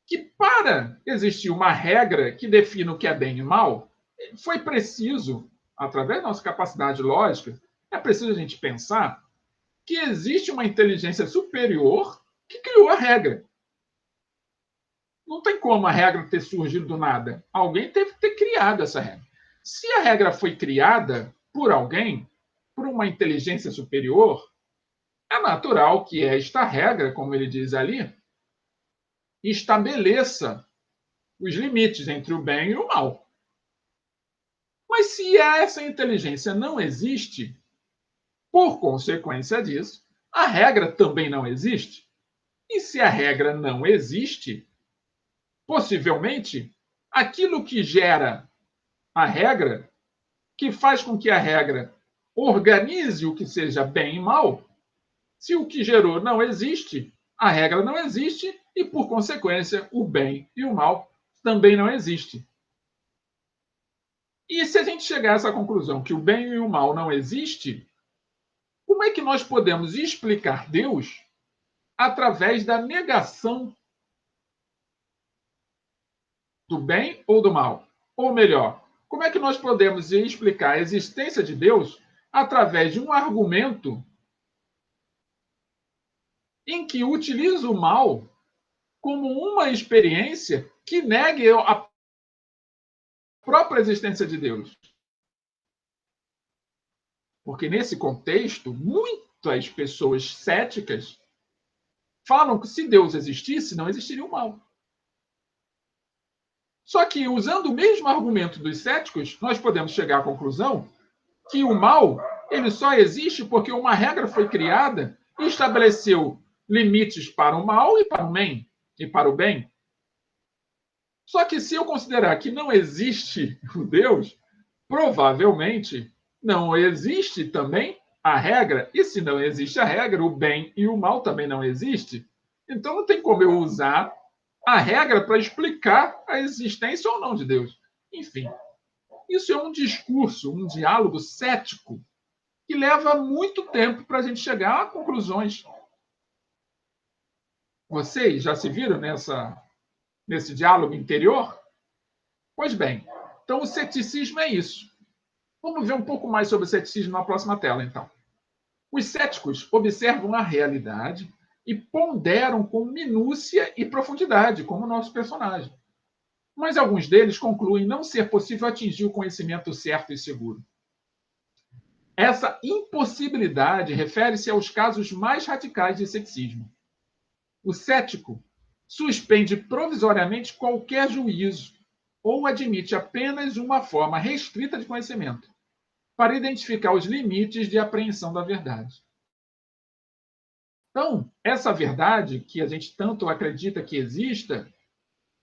Que para existir uma regra que defina o que é bem e mal, foi preciso, através da nossa capacidade lógica, é preciso a gente pensar que existe uma inteligência superior que criou a regra. Não tem como a regra ter surgido do nada. Alguém teve que ter criado essa regra. Se a regra foi criada por alguém, por uma inteligência superior, é natural que esta regra, como ele diz ali, estabeleça os limites entre o bem e o mal. Mas se essa inteligência não existe, por consequência disso, a regra também não existe. E se a regra não existe, possivelmente aquilo que gera a regra, que faz com que a regra organize o que seja bem e mal, se o que gerou não existe, a regra não existe e, por consequência, o bem e o mal também não existem. E se a gente chegar a essa conclusão que o bem e o mal não existem, como é que nós podemos explicar Deus através da negação do bem ou do mal? Ou melhor, como é que nós podemos explicar a existência de Deus através de um argumento em que utiliza o mal como uma experiência que negue a própria existência de Deus? Porque nesse contexto, muitas pessoas céticas falam que se Deus existisse, não existiria o mal. Só que, usando o mesmo argumento dos céticos, nós podemos chegar à conclusão que o mal ele só existe porque uma regra foi criada e estabeleceu limites para o mal e para o bem. E para o bem. Só que se eu considerar que não existe o Deus, provavelmente não existe também a regra, e se não existe a regra, o bem e o mal também não existe. Então não tem como eu usar a regra para explicar a existência ou não de Deus. Enfim, isso é um discurso, um diálogo cético que leva muito tempo para a gente chegar a conclusões. Vocês já se viram nesse diálogo interior? Pois bem, então o ceticismo é isso. Vamos ver um pouco mais sobre o ceticismo na próxima tela, então. Os céticos observam a realidade e ponderam com minúcia e profundidade, como o nosso personagem. Mas alguns deles concluem não ser possível atingir o conhecimento certo e seguro. Essa impossibilidade refere-se aos casos mais radicais de ceticismo. O cético suspende provisoriamente qualquer juízo ou admite apenas uma forma restrita de conhecimento, para identificar os limites de apreensão da verdade. Então, essa verdade que a gente tanto acredita que exista,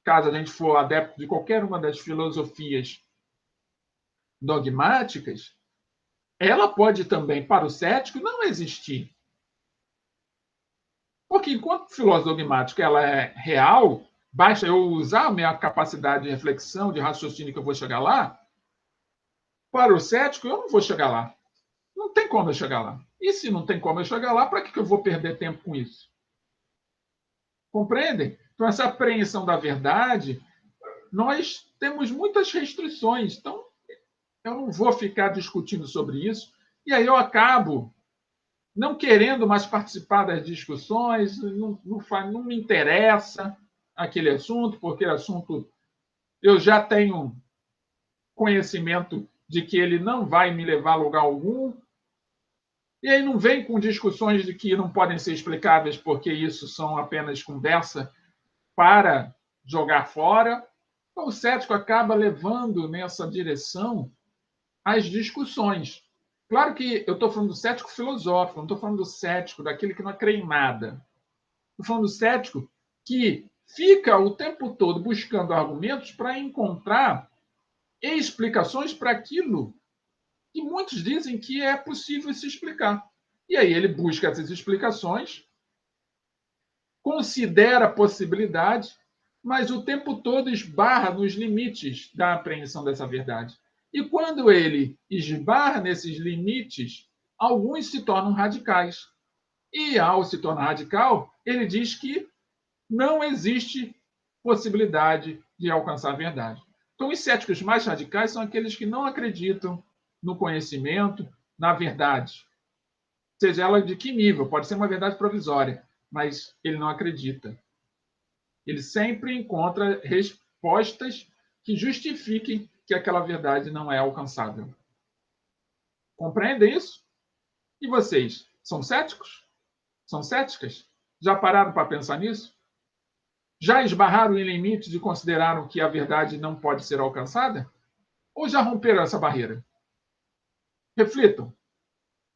caso a gente for adepto de qualquer uma das filosofias dogmáticas, ela pode também, para o cético, não existir. Porque enquanto filósofo dogmático ela é real, basta eu usar a minha capacidade de reflexão, de raciocínio que eu vou chegar lá, para o cético eu não vou chegar lá. Não tem como eu chegar lá. E se não tem como eu chegar lá, para que eu vou perder tempo com isso? Compreendem? Então, essa apreensão da verdade, nós temos muitas restrições. Então, eu não vou ficar discutindo sobre isso. E aí eu acabo não querendo mais participar das discussões, não me interessa aquele assunto, porque assunto eu já tenho conhecimento de que ele não vai me levar a lugar algum. E aí não vem com discussões de que não podem ser explicáveis, porque isso são apenas conversa para jogar fora. Então, o cético acaba levando nessa direção as discussões. Claro que eu estou falando do cético filosófico, não estou falando do cético, daquele que não crê em nada. Estou falando do cético que fica o tempo todo buscando argumentos para encontrar explicações para aquilo que muitos dizem que é possível se explicar. E aí ele busca essas explicações, considera a possibilidade, mas o tempo todo esbarra nos limites da apreensão dessa verdade. E quando ele esbarra nesses limites, alguns se tornam radicais. E ao se tornar radical, ele diz que não existe possibilidade de alcançar a verdade. Então, os céticos mais radicais são aqueles que não acreditam no conhecimento, na verdade. Seja ela de que nível, pode ser uma verdade provisória, mas ele não acredita. Ele sempre encontra respostas que justifiquem que aquela verdade não é alcançável. Compreendem isso? E vocês, são céticos? São céticas? Já pararam para pensar nisso? Já esbarraram em limites e consideraram que a verdade não pode ser alcançada? Ou já romperam essa barreira? Reflitam.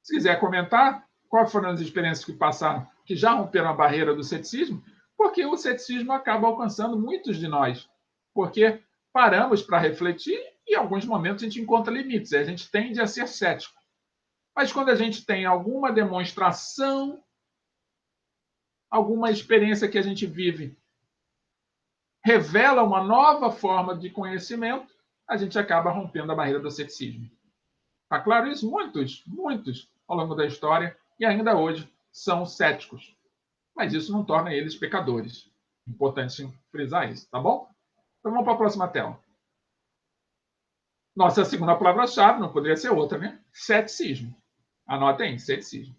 Se quiser comentar, quais foram as experiências que passaram, que já romperam a barreira do ceticismo? Porque o ceticismo acaba alcançando muitos de nós. Porque paramos para refletir e, em alguns momentos, a gente encontra limites. A gente tende a ser cético. Mas quando a gente tem alguma demonstração, alguma experiência que a gente vive, revela uma nova forma de conhecimento, a gente acaba rompendo a barreira do ceticismo. Está claro isso? Muitos, ao longo da história, e ainda hoje, são céticos. Mas isso não torna eles pecadores. Importante frisar isso, tá bom? Então vamos para a próxima tela. Nossa segunda palavra-chave não poderia ser outra, né? Ceticismo. Anotem aí, ceticismo.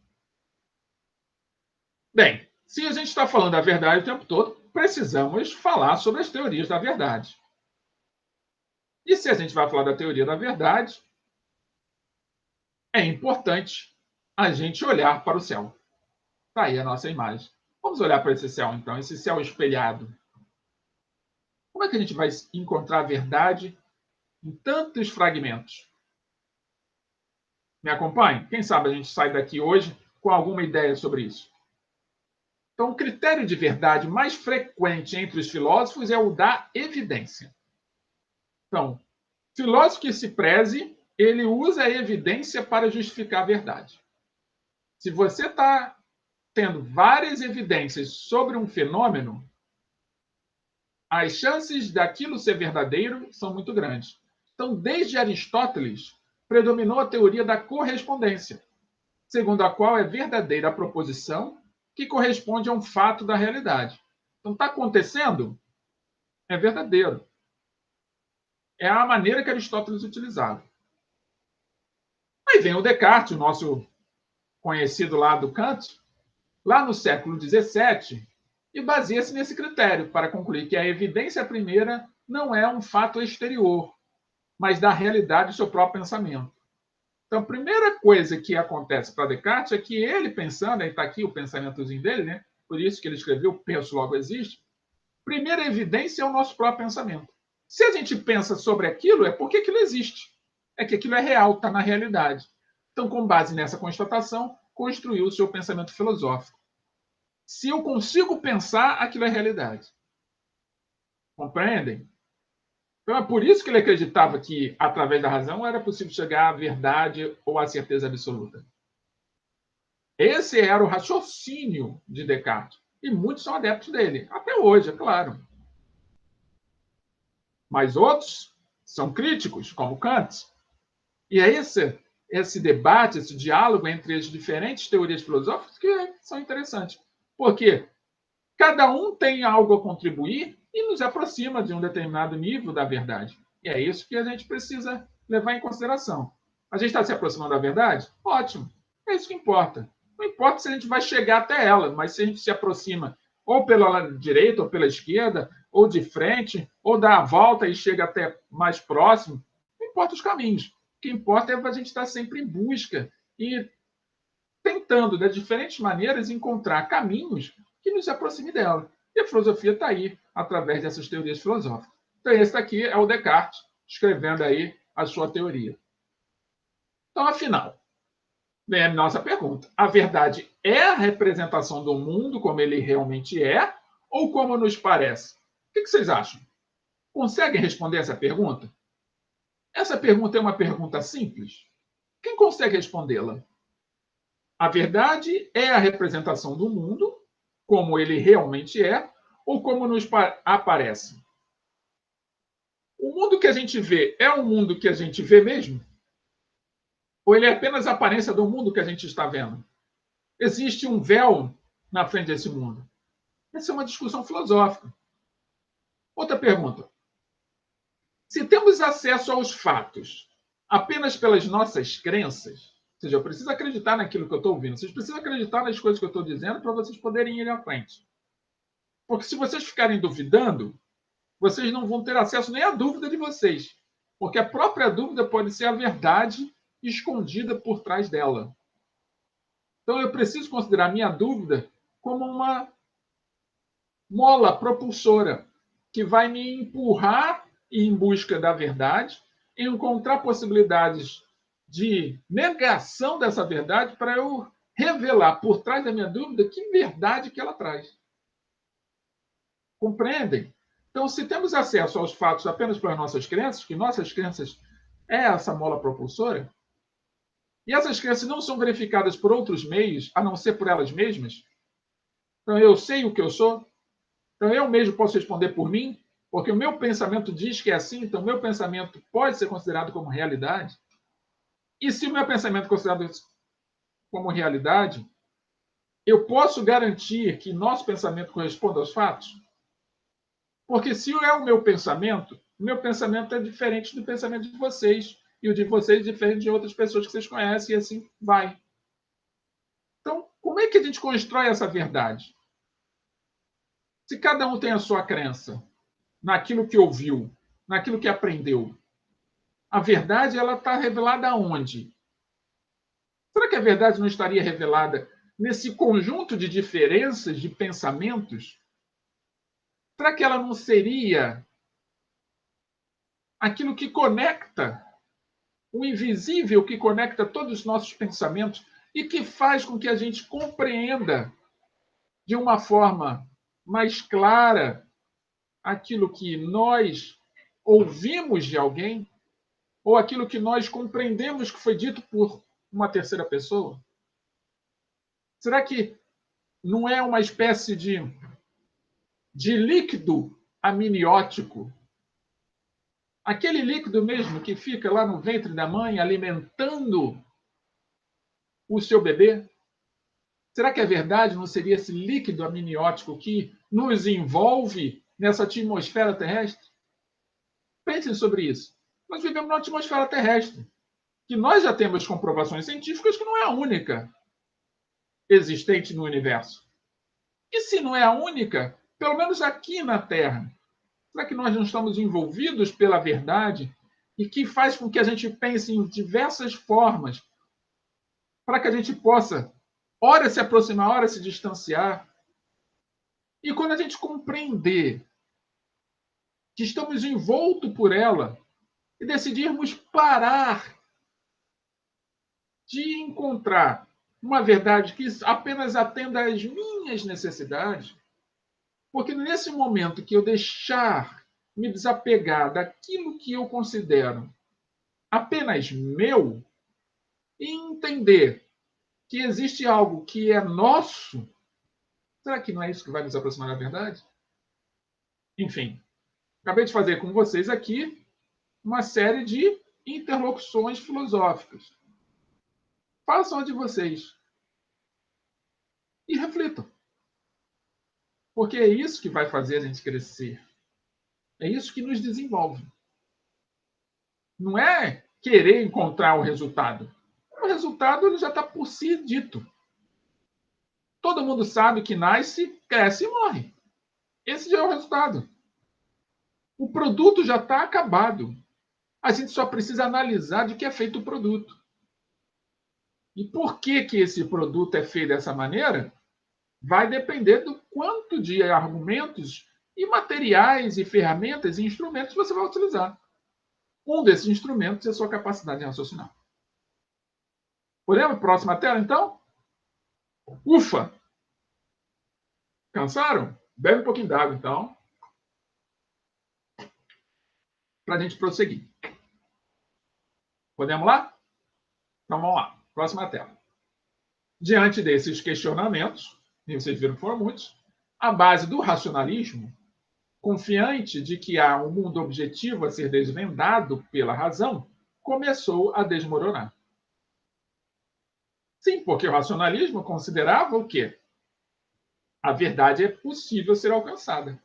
Bem, se a gente está falando da verdade o tempo todo, precisamos falar sobre as teorias da verdade. E se a gente vai falar da teoria da verdade, é importante a gente olhar para o céu. Está aí a nossa imagem. Vamos olhar para esse céu, então, esse céu espelhado. Como é que a gente vai encontrar a verdade em tantos fragmentos? Me acompanhe? Quem sabe a gente sai daqui hoje com alguma ideia sobre isso. Então, o critério de verdade mais frequente entre os filósofos é o da evidência. Então, filósofo que se preze, ele usa a evidência para justificar a verdade. Se você está tendo várias evidências sobre um fenômeno, as chances daquilo ser verdadeiro são muito grandes. Então, desde Aristóteles, predominou a teoria da correspondência, segundo a qual é verdadeira a proposição que corresponde a um fato da realidade. Então, está acontecendo? É verdadeiro. É a maneira que Aristóteles utilizava. Aí vem o Descartes, o nosso conhecido lá do Kant, lá no século XVII, e baseia-se nesse critério para concluir que a evidência primeira não é um fato exterior, mas da realidade do seu próprio pensamento. Então, a primeira coisa que acontece para Descartes é que ele pensando, aí está aqui o pensamentozinho dele, né? Por isso que ele escreveu Penso, Logo Existe. Primeira evidência é o nosso próprio pensamento. Se a gente pensa sobre aquilo, é porque aquilo existe. É que aquilo é real, está na realidade. Então, com base nessa constatação, construiu o seu pensamento filosófico. Se eu consigo pensar, aquilo é realidade. Compreendem? Então é por isso que ele acreditava que, através da razão, era possível chegar à verdade ou à certeza absoluta. Esse era o raciocínio de Descartes. E muitos são adeptos dele, até hoje, é claro. Mas outros são críticos, como Kant. E é esse debate, esse diálogo entre as diferentes teorias filosóficas que são interessantes. Porque cada um tem algo a contribuir e nos aproxima de um determinado nível da verdade. E é isso que a gente precisa levar em consideração. A gente está se aproximando da verdade? Ótimo. É isso que importa. Não importa se a gente vai chegar até ela, mas se a gente se aproxima ou pela lado direita, ou pela esquerda, ou de frente, ou dá a volta e chega até mais próximo, não importa os caminhos. O que importa é a gente estar sempre em busca e tentando, de diferentes maneiras, encontrar caminhos que nos aproxime dela. E a filosofia está aí, através dessas teorias filosóficas. Então, esse daqui é o Descartes, escrevendo aí a sua teoria. Então, afinal, vem a nossa pergunta. A verdade é a representação do mundo como ele realmente é ou como nos parece? O que vocês acham? Conseguem responder essa pergunta? Essa pergunta é uma pergunta simples? Quem consegue respondê-la? A verdade é a representação do mundo, como ele realmente é, ou como nos aparece. O mundo que a gente vê é o mundo que a gente vê mesmo? Ou ele é apenas a aparência do mundo que a gente está vendo? Existe um véu na frente desse mundo? Essa é uma discussão filosófica. Outra pergunta. Se temos acesso aos fatos apenas pelas nossas crenças, ou seja, eu preciso acreditar naquilo que eu estou ouvindo, vocês precisam acreditar nas coisas que eu estou dizendo para vocês poderem ir à frente. Porque se vocês ficarem duvidando, vocês não vão ter acesso nem à dúvida de vocês. Porque a própria dúvida pode ser a verdade escondida por trás dela. Então eu preciso considerar a minha dúvida como uma mola propulsora que vai me empurrar em busca da verdade, encontrar possibilidades de negação dessa verdade para eu revelar por trás da minha dúvida que verdade que ela traz. Compreendem? Então, se temos acesso aos fatos apenas pelas nossas crenças, que nossas crenças é essa mola propulsora, e essas crenças não são verificadas por outros meios, a não ser por elas mesmas, então eu sei o que eu sou, então eu mesmo posso responder por mim, porque o meu pensamento diz que é assim, então o meu pensamento pode ser considerado como realidade. E se o meu pensamento é considerado como realidade, eu posso garantir que nosso pensamento corresponde aos fatos? Porque se é o meu pensamento é diferente do pensamento de vocês, e o de vocês é diferente de outras pessoas que vocês conhecem, e assim vai. Então, como é que a gente constrói essa verdade? Se cada um tem a sua crença, naquilo que ouviu, naquilo que aprendeu, a verdade ela está revelada aonde? Será que a verdade não estaria revelada nesse conjunto de diferenças de pensamentos? Será que ela não seria aquilo que conecta, o invisível que conecta todos os nossos pensamentos e que faz com que a gente compreenda de uma forma mais clara aquilo que nós ouvimos de alguém ou aquilo que nós compreendemos que foi dito por uma terceira pessoa? Será que não é uma espécie de líquido amniótico? Aquele líquido mesmo que fica lá no ventre da mãe alimentando o seu bebê? Será que a verdade não seria esse líquido amniótico que nos envolve nessa atmosfera terrestre? Pensem sobre isso. Nós vivemos numa atmosfera terrestre, que nós já temos comprovações científicas que não é a única existente no universo. E se não é a única, pelo menos aqui na Terra, será que nós não estamos envolvidos pela verdade e que faz com que a gente pense em diversas formas para que a gente possa, ora se aproximar, ora se distanciar? E quando a gente compreender que estamos envoltos por ela e decidirmos parar de encontrar uma verdade que apenas atenda às minhas necessidades, porque nesse momento que eu deixar me desapegar daquilo que eu considero apenas meu e entender que existe algo que é nosso, será que não é isso que vai nos aproximar da verdade? Enfim, acabei de fazer com vocês aqui uma série de interlocuções filosóficas. Façam a de vocês e reflitam, porque é isso que vai fazer a gente crescer. É isso que nos desenvolve. Não é querer encontrar o resultado. O resultado ele já está por si dito. Todo mundo sabe que nasce, cresce e morre. Esse já é o resultado. O produto já está acabado. A gente só precisa analisar de que é feito o produto. E por que esse produto é feito dessa maneira? Vai depender do quanto de argumentos e materiais e ferramentas e instrumentos você vai utilizar. Um desses instrumentos é a sua capacidade de raciocinar. Podemos? Próxima tela, então? Ufa! Cansaram? Bebe um pouquinho d'água, então, para a gente prosseguir. Podemos lá? Então, vamos lá. Próxima tela. Diante desses questionamentos, e vocês viram que foram muitos, a base do racionalismo, confiante de que há um mundo objetivo a ser desvendado pela razão, começou a desmoronar. Sim, porque o racionalismo considerava o quê? A verdade é possível ser alcançada.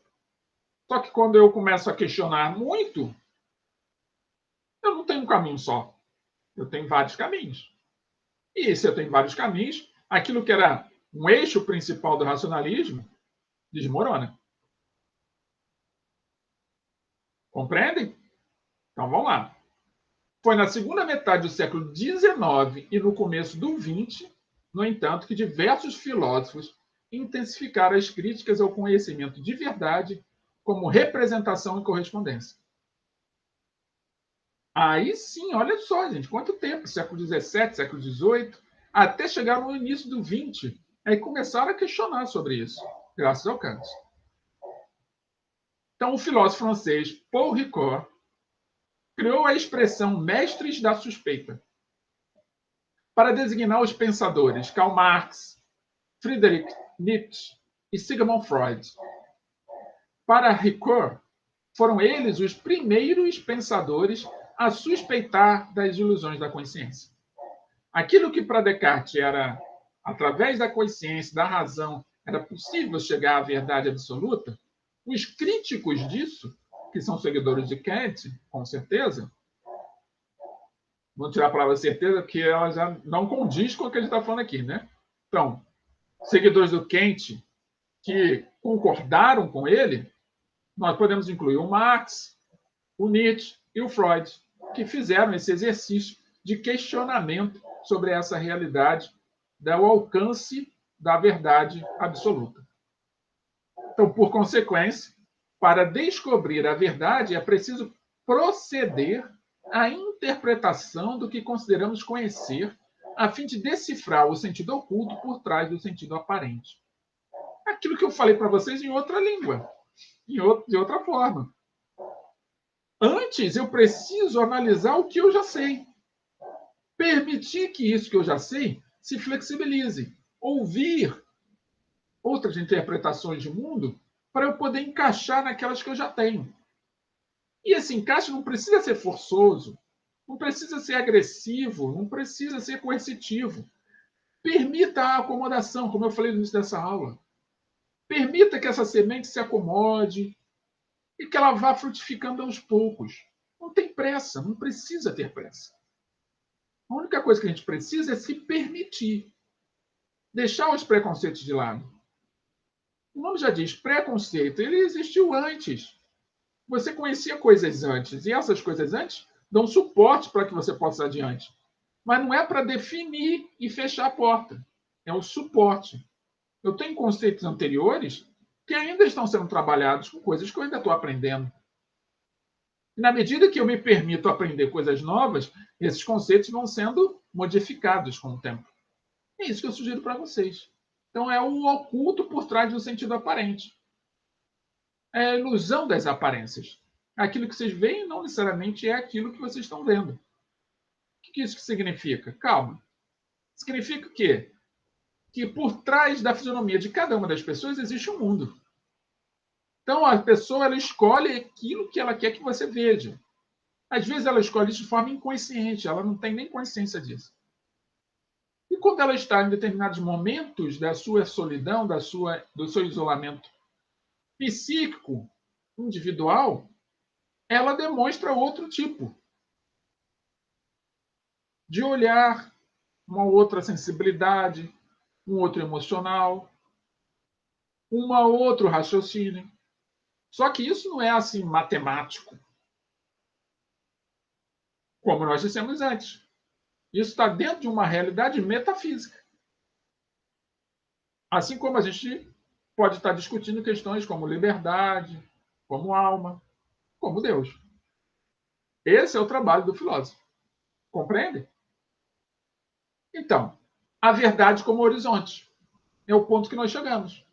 Só que quando eu começo a questionar muito, eu não tenho um caminho só. Eu tenho vários caminhos. E se eu tenho vários caminhos, aquilo que era um eixo principal do racionalismo desmorona. Compreendem? Então vamos lá. Foi na segunda metade do século XIX e no começo do XX, no entanto, que diversos filósofos intensificaram as críticas ao conhecimento de verdade como representação e correspondência. Aí sim, olha só, gente, quanto tempo, século XVII, século XVIII, até chegar no início do XX, aí começaram a questionar sobre isso, graças ao Kant. Então, o filósofo francês Paul Ricoeur criou a expressão mestres da suspeita para designar os pensadores Karl Marx, Friedrich Nietzsche e Sigmund Freud. Para Ricoeur, foram eles os primeiros pensadores a suspeitar das ilusões da consciência. Aquilo que para Descartes era, através da consciência, da razão, era possível chegar à verdade absoluta, os críticos disso, que são seguidores de Kant, com certeza, vou tirar a palavra certeza, porque ela já não condiz com o que a gente está falando aqui, né? Então, seguidores do Kant que concordaram com ele, nós podemos incluir o Marx, o Nietzsche e o Freud, que fizeram esse exercício de questionamento sobre essa realidade, do alcance da verdade absoluta. Então, por consequência, para descobrir a verdade, é preciso proceder à interpretação do que consideramos conhecer, a fim de decifrar o sentido oculto por trás do sentido aparente. Aquilo que eu falei para vocês em outra língua, de outra forma. Antes, eu preciso analisar o que eu já sei. Permitir que isso que eu já sei se flexibilize. Ouvir outras interpretações de mundo para eu poder encaixar naquelas que eu já tenho. E esse encaixe não precisa ser forçoso, não precisa ser agressivo, não precisa ser coercitivo. Permita a acomodação, como eu falei no início dessa aula. Permita que essa semente se acomode e que ela vá frutificando aos poucos. Não tem pressa, não precisa ter pressa. A única coisa que a gente precisa é se permitir. Deixar os preconceitos de lado. O nome já diz, preconceito, ele existiu antes. Você conhecia coisas antes, e essas coisas antes dão suporte para que você possa ir adiante. Mas não é para definir e fechar a porta. É o suporte. Eu tenho conceitos anteriores que ainda estão sendo trabalhados com coisas que eu ainda estou aprendendo. E na medida que eu me permito aprender coisas novas, esses conceitos vão sendo modificados com o tempo. É isso que eu sugiro para vocês. Então, é o oculto por trás do sentido aparente. É a ilusão das aparências. Aquilo que vocês veem não necessariamente é aquilo que vocês estão vendo. O que isso significa? Calma. Significa o quê? Que por trás da fisionomia de cada uma das pessoas existe um mundo. Então, a pessoa ela escolhe aquilo que ela quer que você veja. Às vezes, ela escolhe isso de forma inconsciente, ela não tem nem consciência disso. E quando ela está em determinados momentos da sua solidão, do seu isolamento psíquico, individual, ela demonstra outro tipo de olhar, uma outra sensibilidade, um outro emocional, um outro raciocínio. Só que isso não é assim matemático, como nós dissemos antes. Isso está dentro de uma realidade metafísica. Assim como a gente pode estar discutindo questões como liberdade, como alma, como Deus. Esse é o trabalho do filósofo. Compreende? Então, a verdade como horizonte é o ponto que nós chegamos.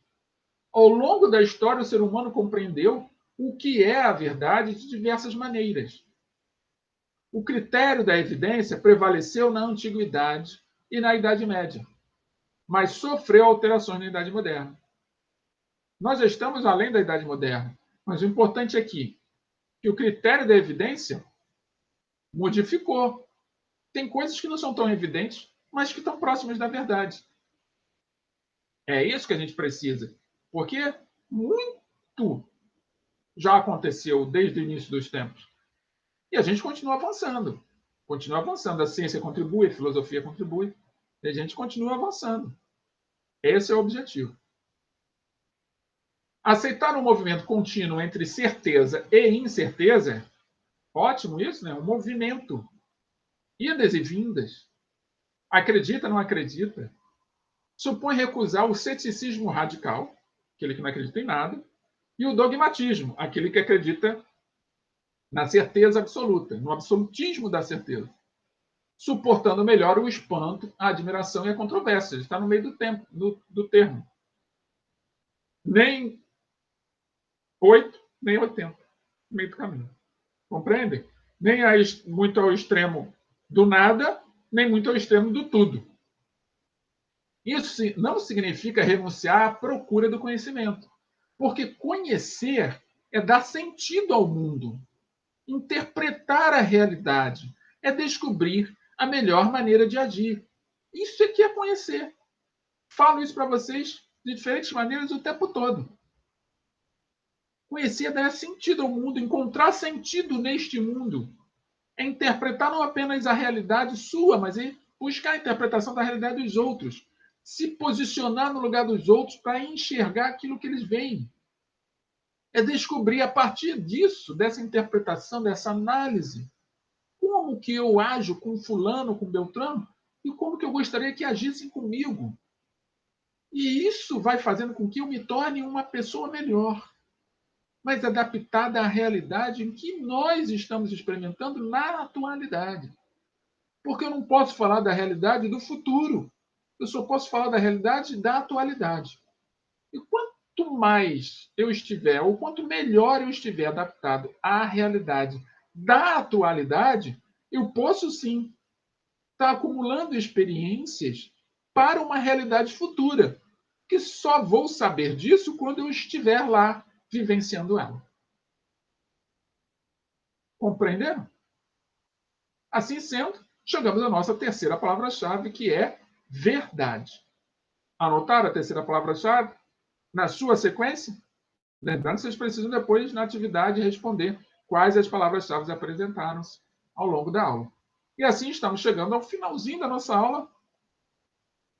Ao longo da história, o ser humano compreendeu o que é a verdade de diversas maneiras. O critério da evidência prevaleceu na antiguidade e na Idade Média, mas sofreu alterações na Idade Moderna. Nós já estamos além da Idade Moderna, mas o importante aqui é que o critério da evidência modificou. Tem coisas que não são tão evidentes, mas que estão próximas da verdade. É isso que a gente precisa, porque muito já aconteceu desde o início dos tempos. E a gente continua avançando. Continua avançando. A ciência contribui, a filosofia contribui. E a gente continua avançando. Esse é o objetivo. Aceitar um movimento contínuo entre certeza e incerteza, ótimo isso, né? Um movimento. Idas e vindas. Acredita, não acredita. Supõe recusar o ceticismo radical, aquele que não acredita em nada, e o dogmatismo, aquele que acredita na certeza absoluta, no absolutismo da certeza, suportando melhor o espanto, a admiração e a controvérsia. Ele está no meio do termo. Nem 8, nem 80, no meio do caminho. Compreendem? Nem muito ao extremo do nada, nem muito ao extremo do tudo. Isso não significa renunciar à procura do conhecimento, porque conhecer é dar sentido ao mundo, interpretar a realidade, é descobrir a melhor maneira de agir. Isso é que é conhecer. Falo isso para vocês de diferentes maneiras o tempo todo. Conhecer é dar sentido ao mundo, encontrar sentido neste mundo. É interpretar não apenas a realidade sua, mas é buscar a interpretação da realidade dos outros. Se posicionar no lugar dos outros para enxergar aquilo que eles veem. É descobrir a partir disso, dessa interpretação, dessa análise, como que eu ajo com fulano, com Beltrano, e como que eu gostaria que agissem comigo. E isso vai fazendo com que eu me torne uma pessoa melhor, mas adaptada à realidade em que nós estamos experimentando na atualidade. Porque eu não posso falar da realidade do futuro. Eu só posso falar da realidade da atualidade. E quanto mais eu estiver, ou quanto melhor eu estiver adaptado à realidade da atualidade, eu posso sim estar acumulando experiências para uma realidade futura, que só vou saber disso quando eu estiver lá vivenciando ela. Compreenderam? Assim sendo, chegamos à nossa terceira palavra-chave, que é verdade. Anotaram a terceira palavra-chave na sua sequência? Lembrando que vocês precisam depois, na atividade, responder quais as palavras-chave apresentaram-se ao longo da aula. E assim estamos chegando ao finalzinho da nossa aula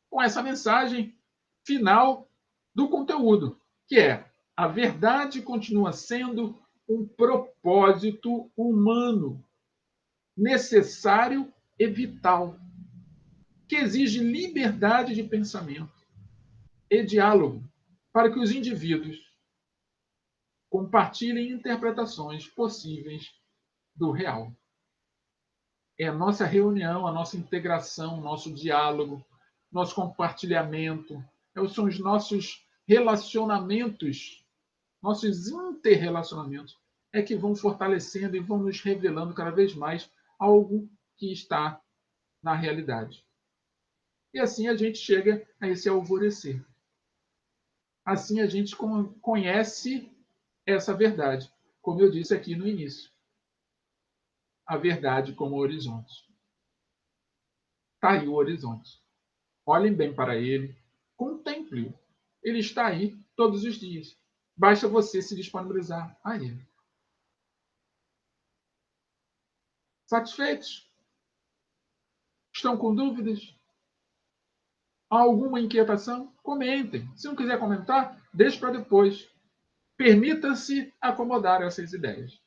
com essa mensagem final do conteúdo, que é: a verdade continua sendo um propósito humano necessário e vital, que exige liberdade de pensamento e diálogo para que os indivíduos compartilhem interpretações possíveis do real. É a nossa reunião, a nossa integração, o nosso diálogo, nosso compartilhamento, são os nossos relacionamentos, nossos interrelacionamentos, é que vão fortalecendo e vão nos revelando cada vez mais algo que está na realidade. E assim a gente chega a esse alvorecer. Assim a gente conhece essa verdade, como eu disse aqui no início. A verdade como horizonte. Está aí o horizonte. Olhem bem para ele, contemple-o. Ele está aí todos os dias. Basta você se disponibilizar a ele. Satisfeitos? Estão com dúvidas? Há alguma inquietação? Comentem. Se não quiser comentar, deixe para depois. Permita-se acomodar essas ideias.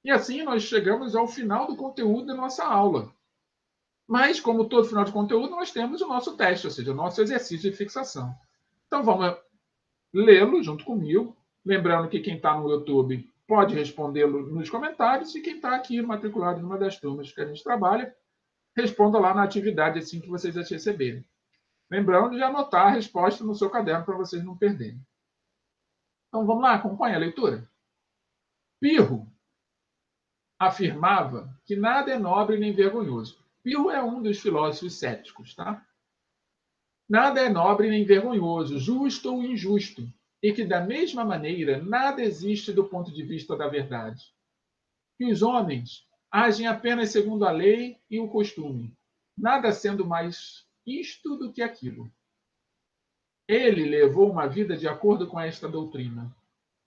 E assim nós chegamos ao final do conteúdo da nossa aula. Mas, como todo final de conteúdo, nós temos o nosso teste, ou seja, o nosso exercício de fixação. Então, vamos lê-lo junto comigo. Lembrando que quem está no YouTube pode respondê-lo nos comentários e quem está aqui matriculado em uma das turmas que a gente trabalha, responda lá na atividade assim que vocês as receberem. Lembrando de anotar a resposta no seu caderno para vocês não perderem. Então, vamos lá, acompanhe a leitura. Pirro afirmava que nada é nobre nem vergonhoso. Pirro é um dos filósofos céticos, tá? Nada é nobre nem vergonhoso, justo ou injusto, e que, da mesma maneira, nada existe do ponto de vista da verdade. Que os homens agem apenas segundo a lei e o costume, nada sendo mais isto do que aquilo. Ele levou uma vida de acordo com esta doutrina,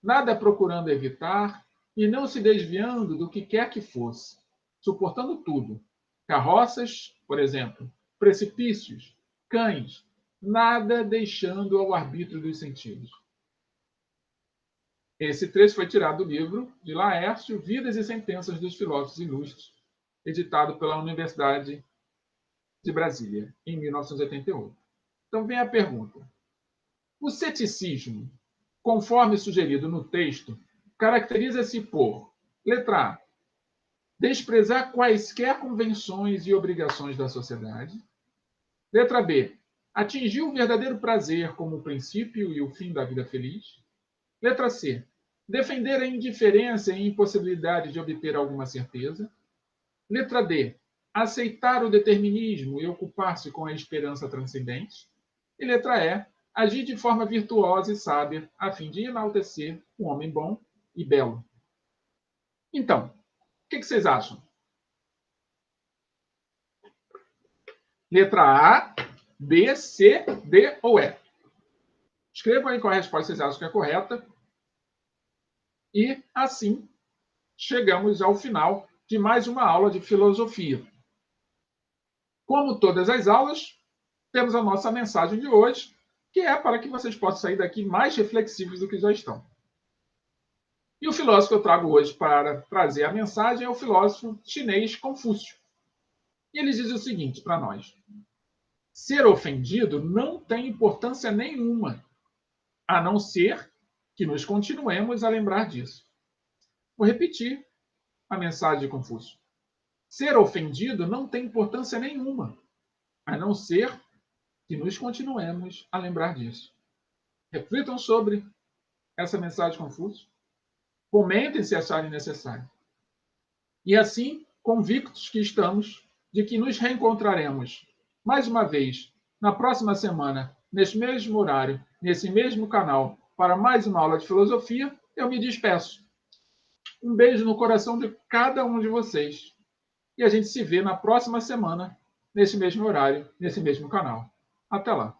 nada procurando evitar e não se desviando do que quer que fosse, suportando tudo. Carroças, por exemplo, precipícios, cães, nada deixando ao arbítrio dos sentidos. Esse trecho foi tirado do livro de Laércio, Vidas e Sentenças dos Filósofos Ilustres, editado pela Universidade de Brasília, em 1988. Então vem a pergunta. O ceticismo, conforme sugerido no texto, caracteriza-se por, letra A, desprezar quaisquer convenções e obrigações da sociedade. Letra B, atingir o verdadeiro prazer como o princípio e o fim da vida feliz. Letra C, defender a indiferença e impossibilidade de obter alguma certeza. Letra D, aceitar o determinismo e ocupar-se com a esperança transcendente. E letra E, agir de forma virtuosa e sábia, a fim de enaltecer um homem bom e belo. Então, o que vocês acham? Letra A, B, C, D ou E? Escrevam aí qual a resposta vocês acham que é correta. E, assim, chegamos ao final de mais uma aula de filosofia. Como todas as aulas, temos a nossa mensagem de hoje, que é para que vocês possam sair daqui mais reflexivos do que já estão. E o filósofo que eu trago hoje para trazer a mensagem é o filósofo chinês Confúcio. E ele diz o seguinte para nós: ser ofendido não tem importância nenhuma, a não ser que nos continuemos a lembrar disso. Vou repetir a mensagem de Confúcio. Ser ofendido não tem importância nenhuma, a não ser que nos continuemos a lembrar disso. Reflitam sobre essa mensagem de Confúcio. Comentem se acharem necessário. E assim, convictos que estamos de que nos reencontraremos mais uma vez na próxima semana, neste mesmo horário, nesse mesmo canal, para mais uma aula de filosofia, eu me despeço. Um beijo no coração de cada um de vocês. E a gente se vê na próxima semana, nesse mesmo horário, nesse mesmo canal. Até lá.